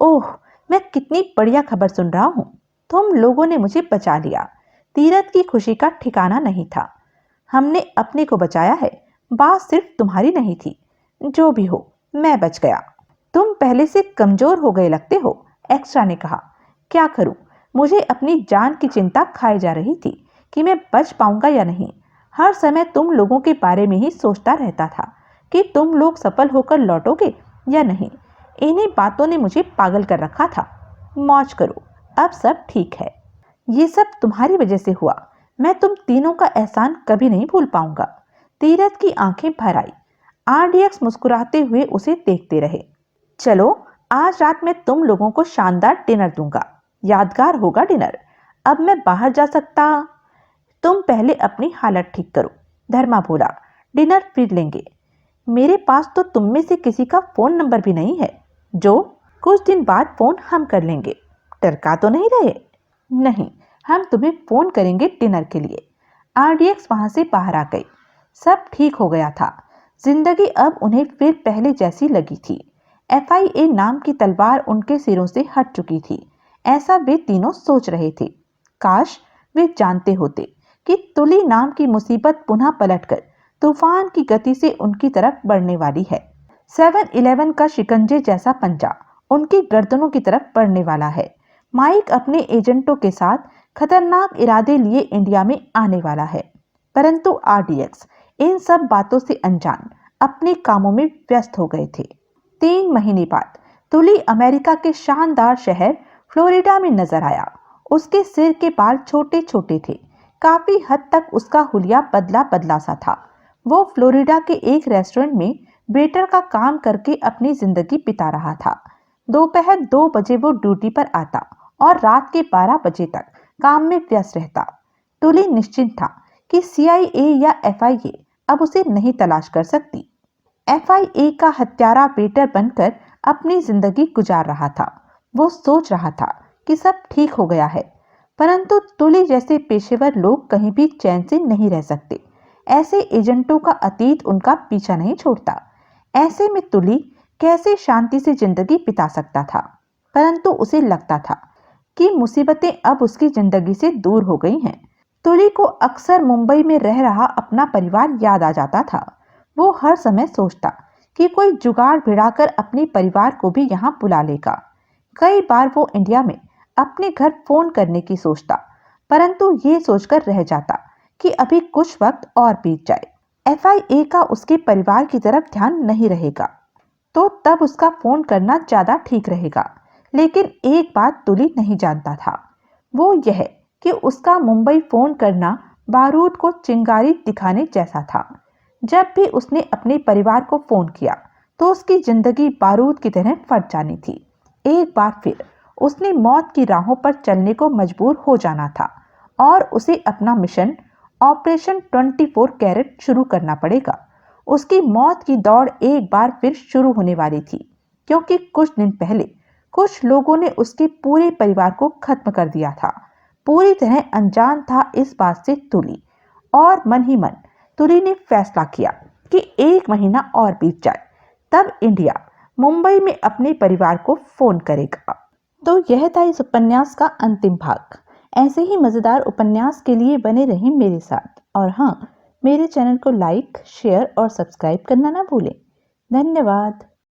ओह, मैं कितनी बढ़िया खबर सुन रहा हूँ। तुम लोगों ने मुझे बचा लिया। तीरथ की खुशी का ठिकाना नहीं था। हमने अपने को बचाया है, बात सिर्फ तुम्हारी नहीं थी। जो भी हो, मैं बच गया। तुम पहले से कमजोर हो गए लगते हो, एक्स्ट्रा ने कहा। क्या करूं, मुझे अपनी जान की चिंता खाए जा रही थी कि मैं बच पाऊंगा या नहीं। हर समय तुम लोगों के बारे में ही सोचता रहता था कि तुम लोग सफल होकर लौटोगे या नहीं। इन्हीं बातों ने मुझे पागल कर रखा था। मौज करो, अब सब ठीक है। ये सब तुम्हारी वजह से हुआ। मैं तुम तीनों का एहसान कभी नहीं भूल पाऊंगा। तीरथ की आंखें भर आई। आरडीएक्स मुस्कुराते हुए उसे देखते रहे। चलो, आज रात मैं तुम लोगों को शानदार डिनर दूंगा। यादगार होगा डिनर। अब मैं बाहर जा सकता? तुम पहले अपनी हालत ठीक करो, धर्मा बोला। डिनर फिर लेंगे। मेरे पास तो तुम में से किसी का फोन नंबर भी नहीं है। जो कुछ दिन बाद फोन हम कर लेंगे। टरका तो नहीं रहे? नहीं, हम तुम्हें फोन करेंगे डिनर के लिए। आरडीएक्स वहां से बाहर आ गई। सब ठीक हो गया था। जिंदगी अब उन्हें फिर पहले जैसी लगी थी। एफआईए नाम की तलवार उनके सिरों से हट चुकी थी, ऐसा वे तीनों सोच रहे थे। काश वे जानते होते कि तुली नाम की मुसीबत पुनः पलटकर तूफान की गति से उनकी तरफ बढ़ने वाली है। 7-11 का शिकंजे जैसा पंजा उनकी गर्दनों की तरफ बढ़ने वाला है। माइक अपने एजेंटों के साथ खतरनाक इरादे लिए इंडिया में आने वाला है। परंतु आरडीएक्स इन सब बातों से अनजान अपने कामों में व्यस्त हो गए थे। 3 महीने बाद तुली अमेरिका के शानदार शहर फ्लोरिडा में नजर आया। उसके सिर के बाल छोटे छोटे थे। काफी हद तक उसका हुलिया बदला बदला सा था। वो फ्लोरिडा के एक रेस्टोरेंट में वेटर का काम करके अपनी जिंदगी बिता रहा था। दोपहर 2 बजे वो ड्यूटी पर आता और रात के 12 बजे तक काम में व्यस्त रहता। तुली निश्चिंत था कि सीआईए या एफआईए अब उसे नहीं तलाश कर सकती। एफआईए का हत्यारा वेटर बनकर अपनी जिंदगी गुजार रहा था। वो सोच रहा था कि सब ठीक हो गया है, परंतु तुली जैसे पेशेवर लोग कहीं भी चैन से नहीं रह सकते। ऐसे एजेंटों का अतीत उनका पीछा नहीं छोड़ता। ऐसे में तुली कैसे शांति से जिंदगी बिता सकता था? परंतु उसे लगता था कि मुसीबतें अब उसकी जिंदगी से दूर हो गई हैं। तुली को अक्सर मुंबई में रह रहा अपना परिवार याद आ जाता था। वो हर समय सोचता कि कोई जुगाड़ भिड़ाकर अपने परिवार को भी यहाँ बुला लेगा। कई बार वो इंडिया में अपने घर फोन करने की सोचता, परंतु ये सोचकर रह जाता कि अभी कुछ वक्त और बीत जाए। एफआईए का उसके परिवार की तरफ ध्यान नहीं रहेगा, तो तब उसका फोन करना ज्यादा ठीक रहेगा। लेकिन एक बात तुली नहीं जानता था, वो यह कि उसका मुंबई फोन करना बारूद को चिंगारी दिखाने जैसा था। जब भी उसने अपने परिवार को फोन किया तो उसकी जिंदगी बारूद की तरह फट जानी थी। एक बार फिर उसने मौत की राहों पर चलने को मजबूर हो जाना था और उसे अपना मिशन ऑपरेशन 24 कैरेट शुरू करना पड़ेगा। उसकी मौत की दौड़ एक बार फिर शुरू होने वाली थी, क्योंकि कुछ दिन पहले कुछ लोगों ने उसके पूरे परिवार को खत्म कर दिया था। पूरी तरह अनजान था इस बात से तुली, और मन ही मन तुली ने फैसला किया कि 1 महीना और बीत जाए, तब इंडिया मुंबई में अपने परिवार को फोन करेगा। तो यह था इस उपन्यास का अंतिम भाग। ऐसे ही मज़ेदार उपन्यास के लिए बने रहें मेरे साथ, और हाँ, मेरे चैनल को लाइक, शेयर और सब्सक्राइब करना ना भूलें। धन्यवाद।